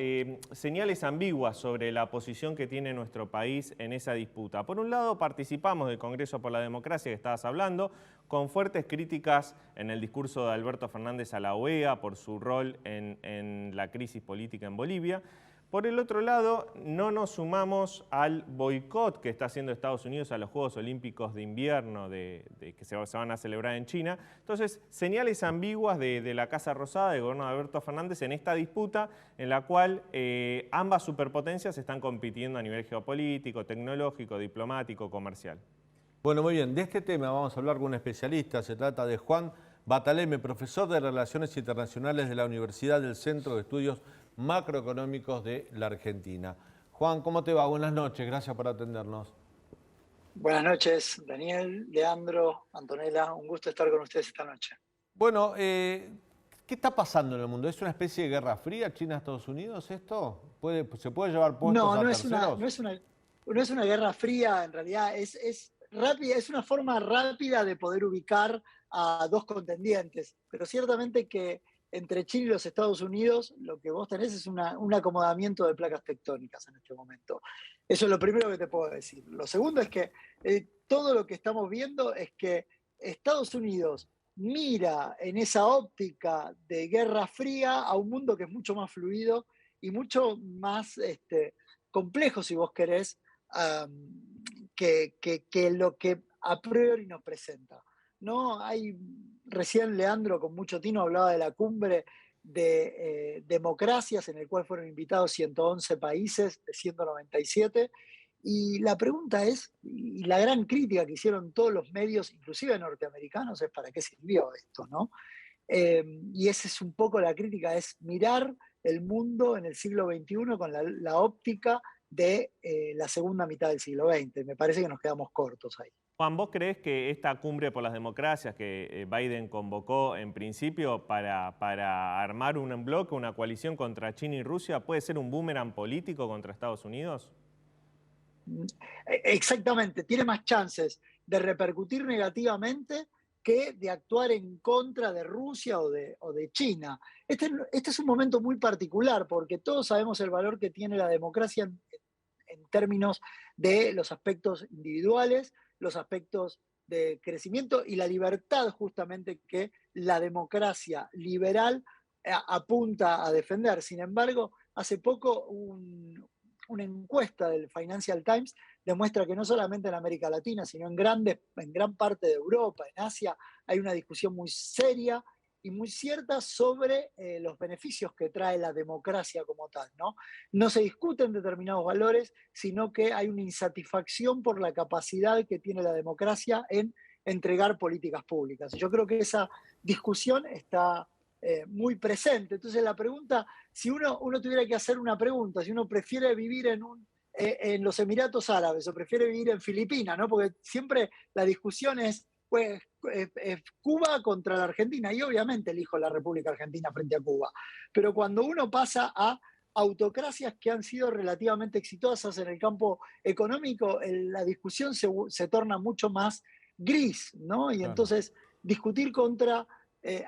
señales ambiguas sobre la posición que tiene nuestro país en esa disputa. Por un lado, participamos del Congreso por la Democracia que estabas hablando, con fuertes críticas en el discurso de Alberto Fernández a la OEA por su rol en la crisis política en Bolivia. Por el otro lado, no nos sumamos al boicot que está haciendo Estados Unidos a los Juegos Olímpicos de Invierno que se van a celebrar en China. Entonces, señales ambiguas de la Casa Rosada, del gobierno de Alberto Fernández, en esta disputa en la cual ambas superpotencias están compitiendo a nivel geopolítico, tecnológico, diplomático, comercial. Bueno, muy bien. De este tema vamos a hablar con un especialista. Se trata de Juan Bataleme, profesor de Relaciones Internacionales de la Universidad del Centro de Estudios Macroeconómicos de la Argentina. Juan, ¿cómo te va? Buenas noches, gracias por atendernos. Buenas noches, Daniel, Leandro, Antonella, un gusto estar con ustedes esta noche. Bueno, ¿qué está pasando en el mundo? ¿Es una especie de guerra fría China-Estados Unidos esto? ¿Se puede llevar puestos a terceros? No es una guerra fría, en realidad es rápida, es una forma rápida de poder ubicar a dos contendientes, pero ciertamente que entre China y los Estados Unidos, lo que vos tenés es un acomodamiento de placas tectónicas en este momento. Eso es lo primero que te puedo decir. Lo segundo es que todo lo que estamos viendo es que Estados Unidos mira en esa óptica de guerra fría a un mundo que es mucho más fluido y mucho más complejo, si vos querés, que lo que a priori nos presenta. ¿No? Recién Leandro con mucho tino hablaba de la cumbre de democracias en el cual fueron invitados 111 países de 197 y la pregunta es, y la gran crítica que hicieron todos los medios, inclusive norteamericanos, es ¿para qué sirvió esto? ¿No? Y esa es un poco la crítica, es mirar el mundo en el siglo XXI con la óptica de la segunda mitad del siglo XX. Me parece que nos quedamos cortos ahí. Juan, ¿vos creés que esta cumbre por las democracias que Biden convocó en principio para armar un bloque, una coalición contra China y Rusia, puede ser un boomerang político contra Estados Unidos? Exactamente, tiene más chances de repercutir negativamente que de actuar en contra de Rusia o de China. Este es un momento muy particular porque todos sabemos el valor que tiene la democracia en términos de los aspectos individuales, los aspectos de crecimiento y la libertad justamente que la democracia liberal apunta a defender. Sin embargo, hace poco una encuesta del Financial Times demuestra que no solamente en América Latina, sino en gran parte de Europa, en Asia, hay una discusión muy seria y muy cierta sobre los beneficios que trae la democracia como tal, ¿no? No se discuten determinados valores, sino que hay una insatisfacción por la capacidad que tiene la democracia en entregar políticas públicas. Y yo creo que esa discusión está muy presente. Entonces la pregunta, si uno tuviera que hacer una pregunta, si uno prefiere vivir en los Emiratos Árabes o prefiere vivir en Filipinas, ¿no? Porque siempre la discusión es pues, Cuba contra la Argentina, y obviamente elijo la República Argentina frente a Cuba. Pero cuando uno pasa a autocracias que han sido relativamente exitosas en el campo económico, la discusión se torna mucho más gris, ¿no? Y entonces discutir contra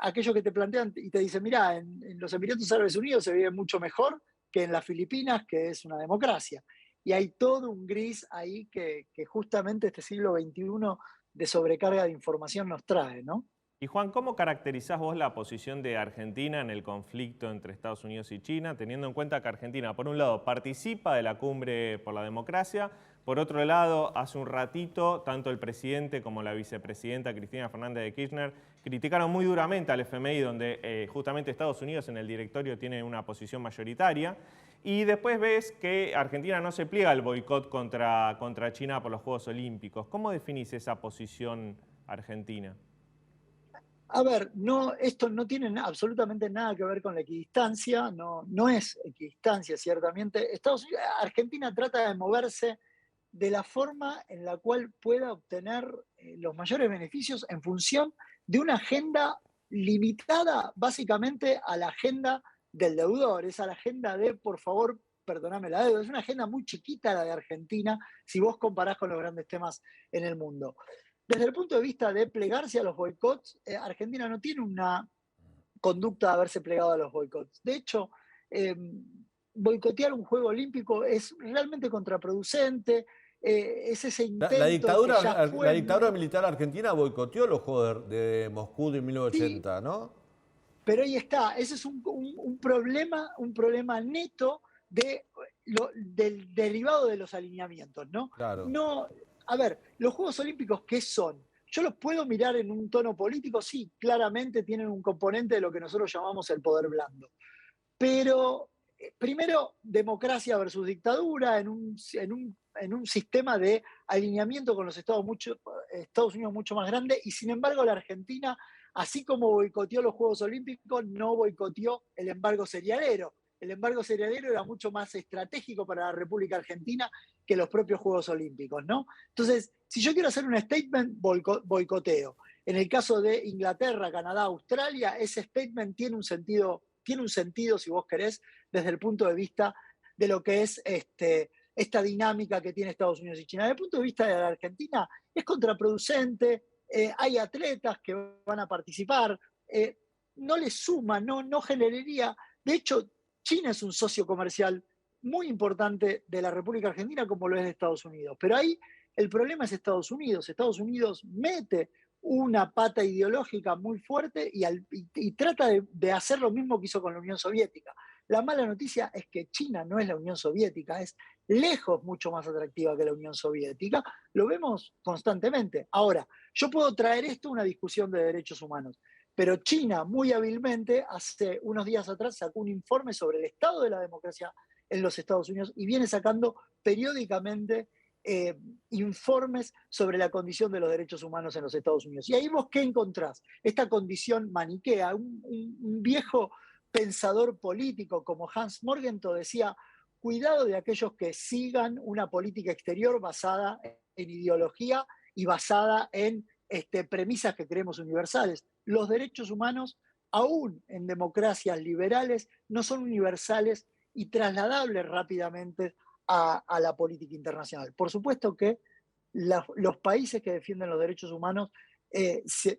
aquello que te plantean y te dicen, mira, en los Emiratos Árabes Unidos se vive mucho mejor que en las Filipinas, que es una democracia. Y hay todo un gris ahí que justamente este siglo XXI de sobrecarga de información nos trae, ¿no? Y Juan, ¿cómo caracterizás vos la posición de Argentina en el conflicto entre Estados Unidos y China, teniendo en cuenta que Argentina, por un lado, participa de la cumbre por la democracia, por otro lado, hace un ratito, tanto el presidente como la vicepresidenta Cristina Fernández de Kirchner criticaron muy duramente al FMI, donde justamente Estados Unidos en el directorio tiene una posición mayoritaria, y después ves que Argentina no se pliega al boicot contra China por los Juegos Olímpicos. ¿Cómo definís esa posición argentina? A ver, no, esto no tiene absolutamente nada que ver con la equidistancia, no es equidistancia, ciertamente. Argentina trata de moverse de la forma en la cual pueda obtener los mayores beneficios en función de una agenda limitada básicamente a la agenda del deudor, es a la agenda de, por favor, perdoname la deuda. Es una agenda muy chiquita la de Argentina si vos comparás con los grandes temas en el mundo. Desde el punto de vista de plegarse a los boicots, Argentina no tiene una conducta de haberse plegado a los boicots. De hecho, boicotear un juego olímpico es realmente contraproducente. Es ese intento La dictadura, que ya fue la dictadura militar argentina boicoteó los Juegos de Moscú de sí, 1980, ¿no? pero ahí está. Ese es un problema neto del derivado de los alineamientos, ¿no? Claro. No, a ver, los Juegos Olímpicos, ¿qué son? Yo los puedo mirar en un tono político, sí, claramente tienen un componente de lo que nosotros llamamos el poder blando. Pero primero, democracia versus dictadura en un sistema de alineamiento con los Estados Unidos mucho más grande, y sin embargo la Argentina, así como boicoteó los Juegos Olímpicos, no boicoteó el embargo cerealero. El embargo cerealero era mucho más estratégico para la República Argentina que los propios Juegos Olímpicos, ¿no? Entonces, si yo quiero hacer un statement, boicoteo. En el caso de Inglaterra, Canadá, Australia, ese statement tiene un sentido, si vos querés, desde el punto de vista de lo que es esta dinámica que tiene Estados Unidos y China. Desde el punto de vista de la Argentina, es contraproducente, hay atletas que van a participar, no les suma, no generaría. De hecho, China es un socio comercial muy importante de la República Argentina, como lo es de Estados Unidos. Pero ahí el problema es Estados Unidos. Estados Unidos mete una pata ideológica muy fuerte y trata de hacer lo mismo que hizo con la Unión Soviética. La mala noticia es que China no es la Unión Soviética, es lejos mucho más atractiva que la Unión Soviética. Lo vemos constantemente. Ahora, yo puedo traer esto a una discusión de derechos humanos, pero China muy hábilmente hace unos días atrás sacó un informe sobre el estado de la democracia en los Estados Unidos y viene sacando periódicamente informes sobre la condición de los derechos humanos en los Estados Unidos. Y ahí vos, ¿qué encontrás? Esta condición maniquea. Un viejo pensador político como Hans Morgenthau decía: cuidado de aquellos que sigan una política exterior basada en ideología y basada en premisas que creemos universales. Los derechos humanos, aún en democracias liberales, no son universales y trasladables rápidamente a la política internacional. Por supuesto que los países que defienden los derechos humanos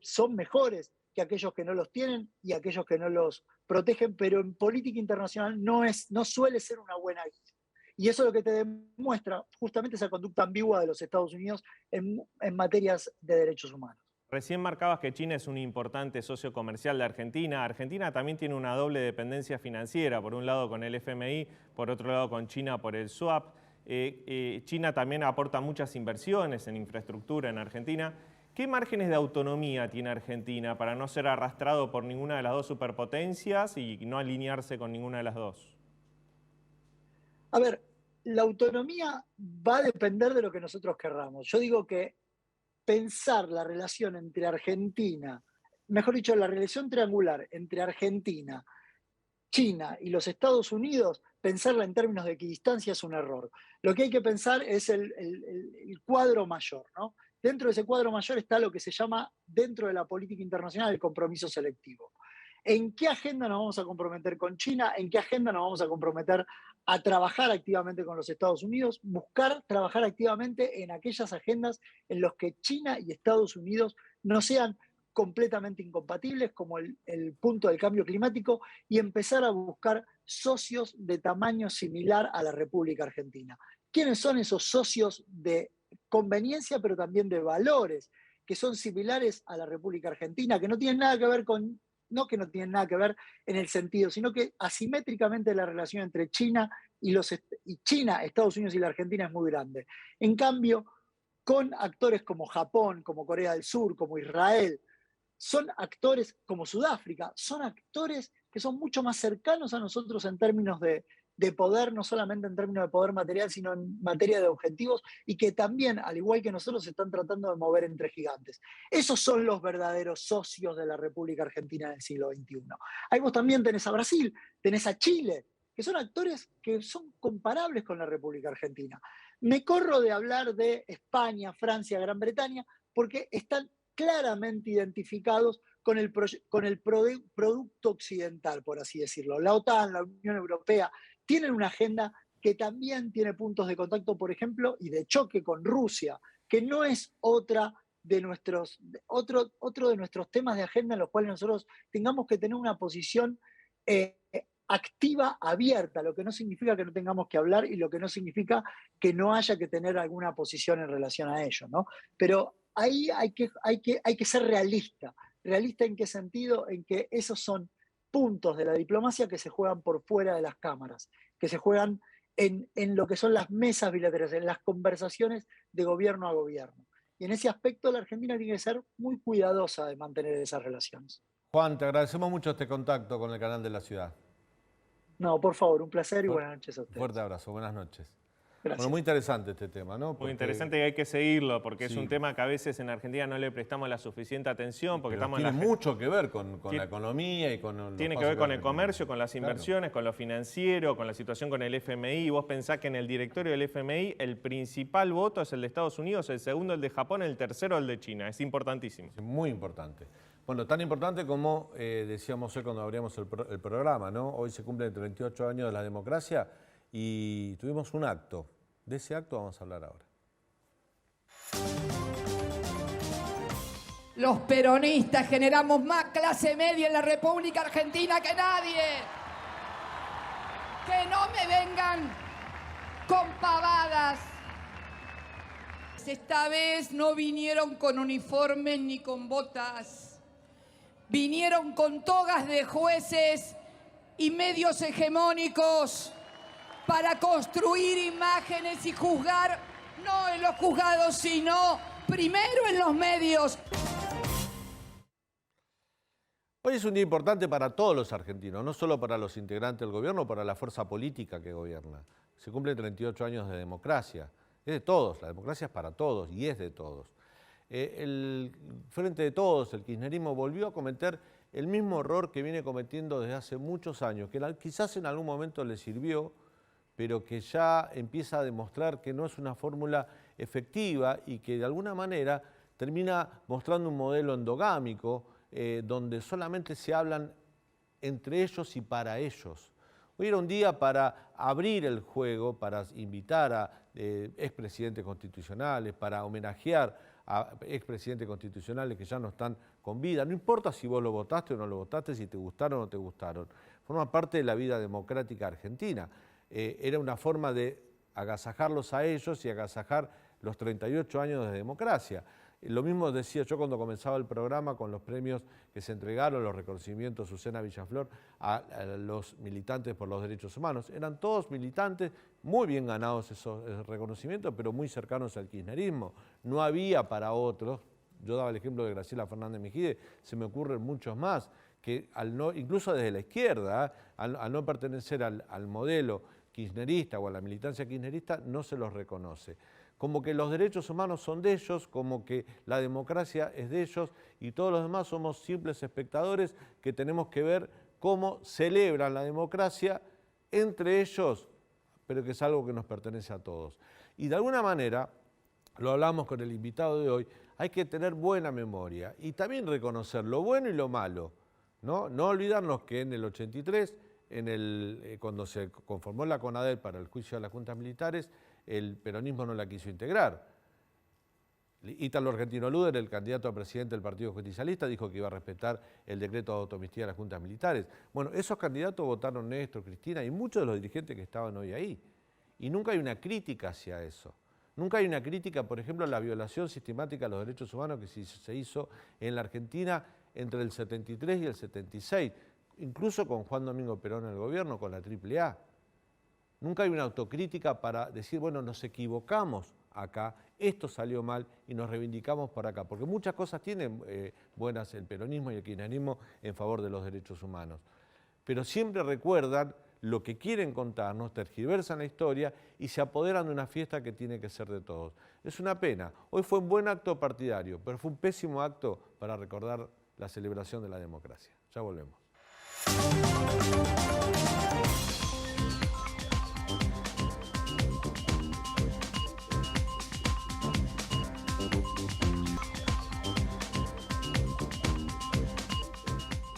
son mejores que aquellos que no los tienen y aquellos que no los protegen, pero en política internacional no suele ser una buena guía. Y eso es lo que te demuestra justamente esa conducta ambigua de los Estados Unidos en materias de derechos humanos. Recién marcabas que China es un importante socio comercial de Argentina. Argentina también tiene una doble dependencia financiera, por un lado con el FMI, por otro lado con China por el swap. China también aporta muchas inversiones en infraestructura en Argentina. ¿Qué márgenes de autonomía tiene Argentina para no ser arrastrado por ninguna de las dos superpotencias y no alinearse con ninguna de las dos? A ver, la autonomía va a depender de lo que nosotros querramos. Yo digo que pensar la relación entre Argentina, mejor dicho, la relación triangular entre Argentina, China y los Estados Unidos, pensarla en términos de equidistancia es un error. Lo que hay que pensar es el cuadro mayor, ¿no? Dentro de ese cuadro mayor está lo que se llama, dentro de la política internacional, el compromiso selectivo. ¿En qué agenda nos vamos a comprometer con China? ¿En qué agenda nos vamos a comprometer a trabajar activamente con los Estados Unidos? Buscar trabajar activamente en aquellas agendas en las que China y Estados Unidos no sean completamente incompatibles, como el punto del cambio climático, y empezar a buscar socios de tamaño similar a la República Argentina. ¿Quiénes son esos socios de conveniencia, pero también de valores, que son similares a la República Argentina, que no tienen nada que ver con... No que no tienen nada que ver en el sentido, sino que asimétricamente la relación entre China y China, Estados Unidos y la Argentina es muy grande. En cambio, con actores como Japón, como Corea del Sur, como Israel, son actores como Sudáfrica, son actores que son mucho más cercanos a nosotros en términos de de poder, no solamente en términos de poder material, sino en materia de objetivos, y que también, al igual que nosotros, se están tratando de mover entre gigantes. Esos son los verdaderos socios de la República Argentina del siglo XXI. Ahí vos también tenés a Brasil, tenés a Chile, que son actores que son comparables con la República Argentina. Me corro de hablar de España, Francia, Gran Bretaña, porque están claramente identificados con el producto occidental, por así decirlo. La OTAN, la Unión Europea, tienen una agenda que también tiene puntos de contacto, por ejemplo, y de choque con Rusia, que no es otro de nuestros temas de agenda en los cuales nosotros tengamos que tener una posición activa, abierta, lo que no significa que no tengamos que hablar y lo que no significa que no haya que tener alguna posición en relación a ello, ¿no? Pero ahí hay que ser realista. ¿Realista en qué sentido? En que esos son puntos de la diplomacia que se juegan por fuera de las cámaras, que se juegan en lo que son las mesas bilaterales, en las conversaciones de gobierno a gobierno. Y en ese aspecto la Argentina tiene que ser muy cuidadosa de mantener esas relaciones. Juan, te agradecemos mucho este contacto con el canal de la ciudad. No, por favor, un placer y buenas noches a ustedes. Fuerte abrazo, buenas noches. Gracias. Bueno, muy interesante este tema, ¿no? Muy interesante, y hay que seguirlo, porque sí, es un tema que a veces en Argentina no le prestamos la suficiente atención, porque estamos tiene en la... mucho que ver con la economía y con... Tiene que ver con el comercio, con las inversiones, con lo financiero, con la situación con el FMI. Y vos pensás que en el directorio del FMI el principal voto es el de Estados Unidos, el segundo el de Japón, el tercero el de China. Es importantísimo. Es muy importante. Bueno, tan importante como decíamos hoy cuando abríamos el programa, ¿no? Hoy se cumplen 38 años de la democracia y tuvimos un acto. De ese acto vamos a hablar ahora. Los peronistas generamos más clase media en la República Argentina que nadie. Que no me vengan con pavadas. Esta vez no vinieron con uniformes ni con botas. Vinieron con togas de jueces y medios hegemónicos para construir imágenes y juzgar, no en los juzgados, sino primero en los medios. Hoy es un día importante para todos los argentinos, no solo para los integrantes del gobierno, para la fuerza política que gobierna. Se cumplen 38 años de democracia. Es de todos, la democracia es para todos y es de todos. El Frente de Todos, el kirchnerismo, volvió a cometer el mismo error que viene cometiendo desde hace muchos años, que quizás en algún momento le sirvió, pero que ya empieza a demostrar que no es una fórmula efectiva y que de alguna manera termina mostrando un modelo endogámico donde solamente se hablan entre ellos y para ellos. Hoy era un día para abrir el juego, para invitar a expresidentes constitucionales, para homenajear a expresidentes constitucionales que ya no están con vida. No importa si vos lo votaste o no lo votaste, si te gustaron o no te gustaron. Forma parte de la vida democrática argentina. Era una forma de agasajarlos a ellos y agasajar los 38 años de democracia. Lo mismo decía yo cuando comenzaba el programa con los premios que se entregaron, los reconocimientos Susana Villaflor a los militantes por los derechos humanos. Eran todos militantes, muy bien ganados esos reconocimientos, pero muy cercanos al kirchnerismo. No había para otros, yo daba el ejemplo de Graciela Fernández Mejide, se me ocurren muchos más, que incluso desde la izquierda, al no pertenecer al modelo kirchnerista o a la militancia kirchnerista, no se los reconoce. Como que los derechos humanos son de ellos, como que la democracia es de ellos y todos los demás somos simples espectadores que tenemos que ver cómo celebran la democracia entre ellos, pero que es algo que nos pertenece a todos. Y de alguna manera, lo hablamos con el invitado de hoy, hay que tener buena memoria y también reconocer lo bueno y lo malo, ¿no? No olvidarnos que en el 83, cuando se conformó la CONADEL para el juicio de las juntas militares, el peronismo no la quiso integrar. Ítalo Argentino Luder, el candidato a presidente del Partido Justicialista, dijo que iba a respetar el decreto de autoamnistía de las juntas militares. Bueno, esos candidatos votaron Néstor, Cristina y muchos de los dirigentes que estaban hoy ahí. Y nunca hay una crítica hacia eso. Nunca hay una crítica, por ejemplo, a la violación sistemática de los derechos humanos que se hizo en la Argentina entre el 73 y el 76, incluso con Juan Domingo Perón en el gobierno, con la AAA. Nunca hay una autocrítica para decir, bueno, nos equivocamos acá, esto salió mal y nos reivindicamos por acá. Porque muchas cosas tienen buenas el peronismo y el kirchnerismo en favor de los derechos humanos. Pero siempre recuerdan lo que quieren contarnos, tergiversan la historia y se apoderan de una fiesta que tiene que ser de todos. Es una pena. Hoy fue un buen acto partidario, pero fue un pésimo acto para recordar la celebración de la democracia. Ya volvemos.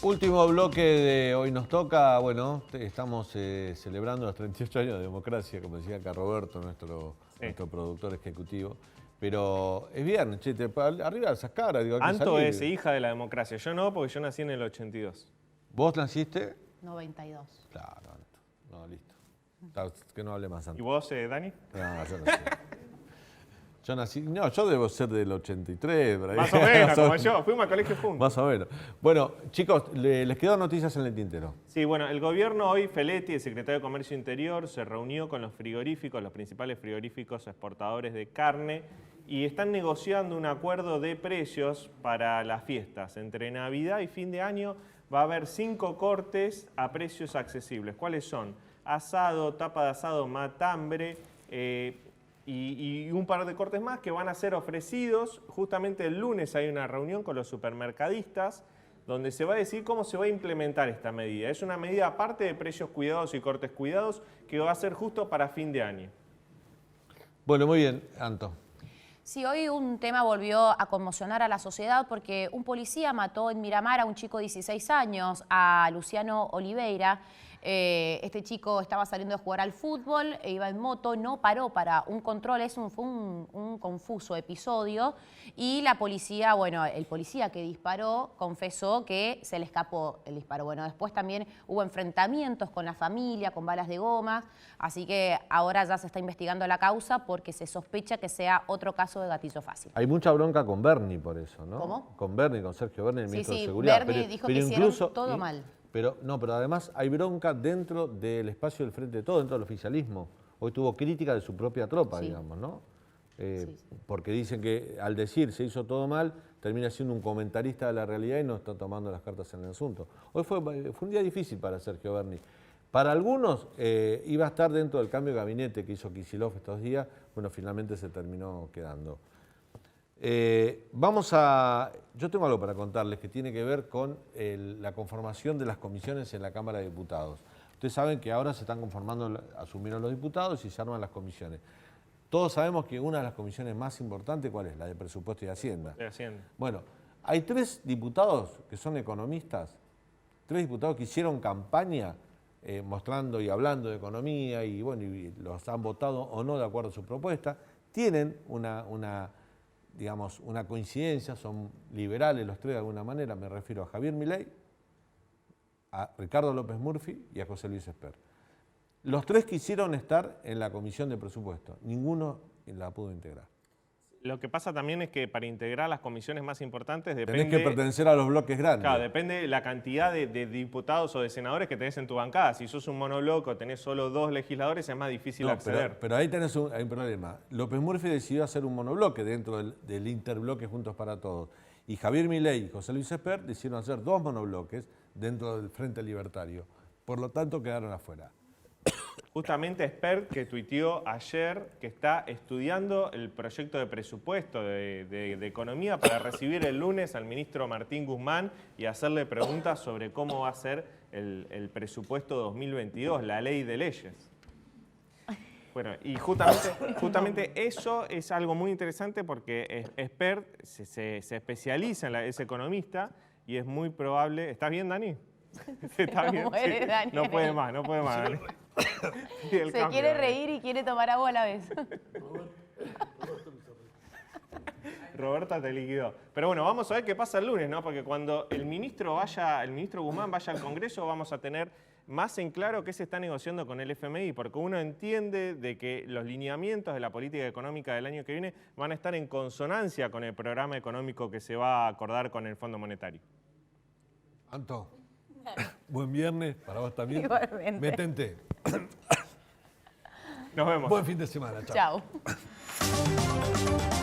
Último bloque de Hoy Nos Toca. Bueno, estamos celebrando los 38 años de democracia, como decía acá Roberto, nuestro productor ejecutivo. Pero es viernes, che, arriba de esas caras. Digo, Anto es hija de la democracia. Yo no, porque yo nací en el 82. ¿Vos naciste? 92. Claro, Anto. No, listo. Que no hable más, Anto. ¿Y vos, Dani? No, yo no sé. Yo nací, no, yo debo ser del 83. Por ahí. Más o menos, como yo. Fuimos al colegio juntos. Más o menos. Bueno, chicos, les quedó noticias en el tintero. Sí, bueno, el gobierno hoy, Feletti, el secretario de Comercio Interior, se reunió con los frigoríficos, los principales frigoríficos exportadores de carne, y están negociando un acuerdo de precios para las fiestas. Entre Navidad y fin de año va a haber 5 cortes a precios accesibles. ¿Cuáles son? Asado, tapa de asado, matambre, y un par de cortes más que van a ser ofrecidos. Justamente el lunes hay una reunión con los supermercadistas donde se va a decir cómo se va a implementar esta medida. Es una medida aparte de precios cuidados y cortes cuidados que va a ser justo para fin de año. Bueno, muy bien, Anto. Sí, hoy un tema volvió a conmocionar a la sociedad porque un policía mató en Miramar a un chico de 16 años, a Luciano Oliveira. Este chico estaba saliendo de jugar al fútbol, iba en moto, no paró para un control, fue un confuso episodio y la policía, bueno, el policía que disparó confesó que se le escapó el disparo. Bueno, después también hubo enfrentamientos con la familia, con balas de goma, así que ahora ya se está investigando la causa porque se sospecha que sea otro caso de gatillo fácil. Hay mucha bronca con Berni por eso, ¿no? ¿Cómo? Con Berni, con Sergio Berni, el Sí, ministro sí, de Seguridad. Berni dijo que hicieron todo mal. Pero además hay bronca dentro del espacio del Frente de Todos, dentro del oficialismo. Hoy tuvo crítica de su propia tropa, digamos, ¿no? Porque dicen que al decir se hizo todo mal, termina siendo un comentarista de la realidad y no está tomando las cartas en el asunto. Hoy fue un día difícil para Sergio Berni. Para algunos iba a estar dentro del cambio de gabinete que hizo Kicillof estos días, bueno, finalmente se terminó quedando. Yo tengo algo para contarles que tiene que ver con la conformación de las comisiones en la Cámara de Diputados. Ustedes saben que ahora se están conformando, asumieron los diputados y se arman las comisiones. Todos sabemos que una de las comisiones más importantes, ¿cuál es? La de Presupuesto y Hacienda. De Hacienda. Bueno, hay 3 diputados que son economistas, 3 diputados que hicieron campaña mostrando y hablando de economía y bueno, y los han votado o no de acuerdo a su propuesta. Tienen una coincidencia, son liberales los 3 de alguna manera, me refiero a Javier Milei, a Ricardo López Murphy y a José Luis Espert. Los 3 quisieron estar en la comisión de presupuesto, ninguno la pudo integrar. Lo que pasa también es que para integrar las comisiones más importantes depende... Tenés que pertenecer a los bloques grandes. Claro, depende de la cantidad de diputados o de senadores que tenés en tu bancada. Si sos un monobloco, tenés solo 2 legisladores, es más difícil acceder. Pero ahí tenés hay un problema. López Murphy decidió hacer un monobloque dentro del interbloque Juntos para Todos. Y Javier Milei y José Luis Espert decidieron hacer 2 monobloques dentro del Frente Libertario. Por lo tanto, quedaron afuera. Justamente Espert, que tuiteó ayer que está estudiando el proyecto de presupuesto de economía para recibir el lunes al ministro Martín Guzmán y hacerle preguntas sobre cómo va a ser el presupuesto 2022, la ley de leyes. Bueno, y justamente eso es algo muy interesante porque Espert se especializa es economista y es muy probable... ¿Estás bien, Dani? ¿Está bien? Muere, Sí. Dani. No puede más, Dani. Se quiere reír y quiere tomar agua a la vez. Roberta te liquidó. Pero bueno, vamos a ver qué pasa el lunes, ¿no? Porque cuando el ministro Guzmán vaya al Congreso, vamos a tener más en claro qué se está negociando con el FMI, porque uno entiende de que los lineamientos de la política económica del año que viene van a estar en consonancia con el programa económico que se va a acordar con el Fondo Monetario. Anto, buen viernes, para vos también. Igualmente. Métente. Nos vemos. Buen fin de semana, chao. Chao.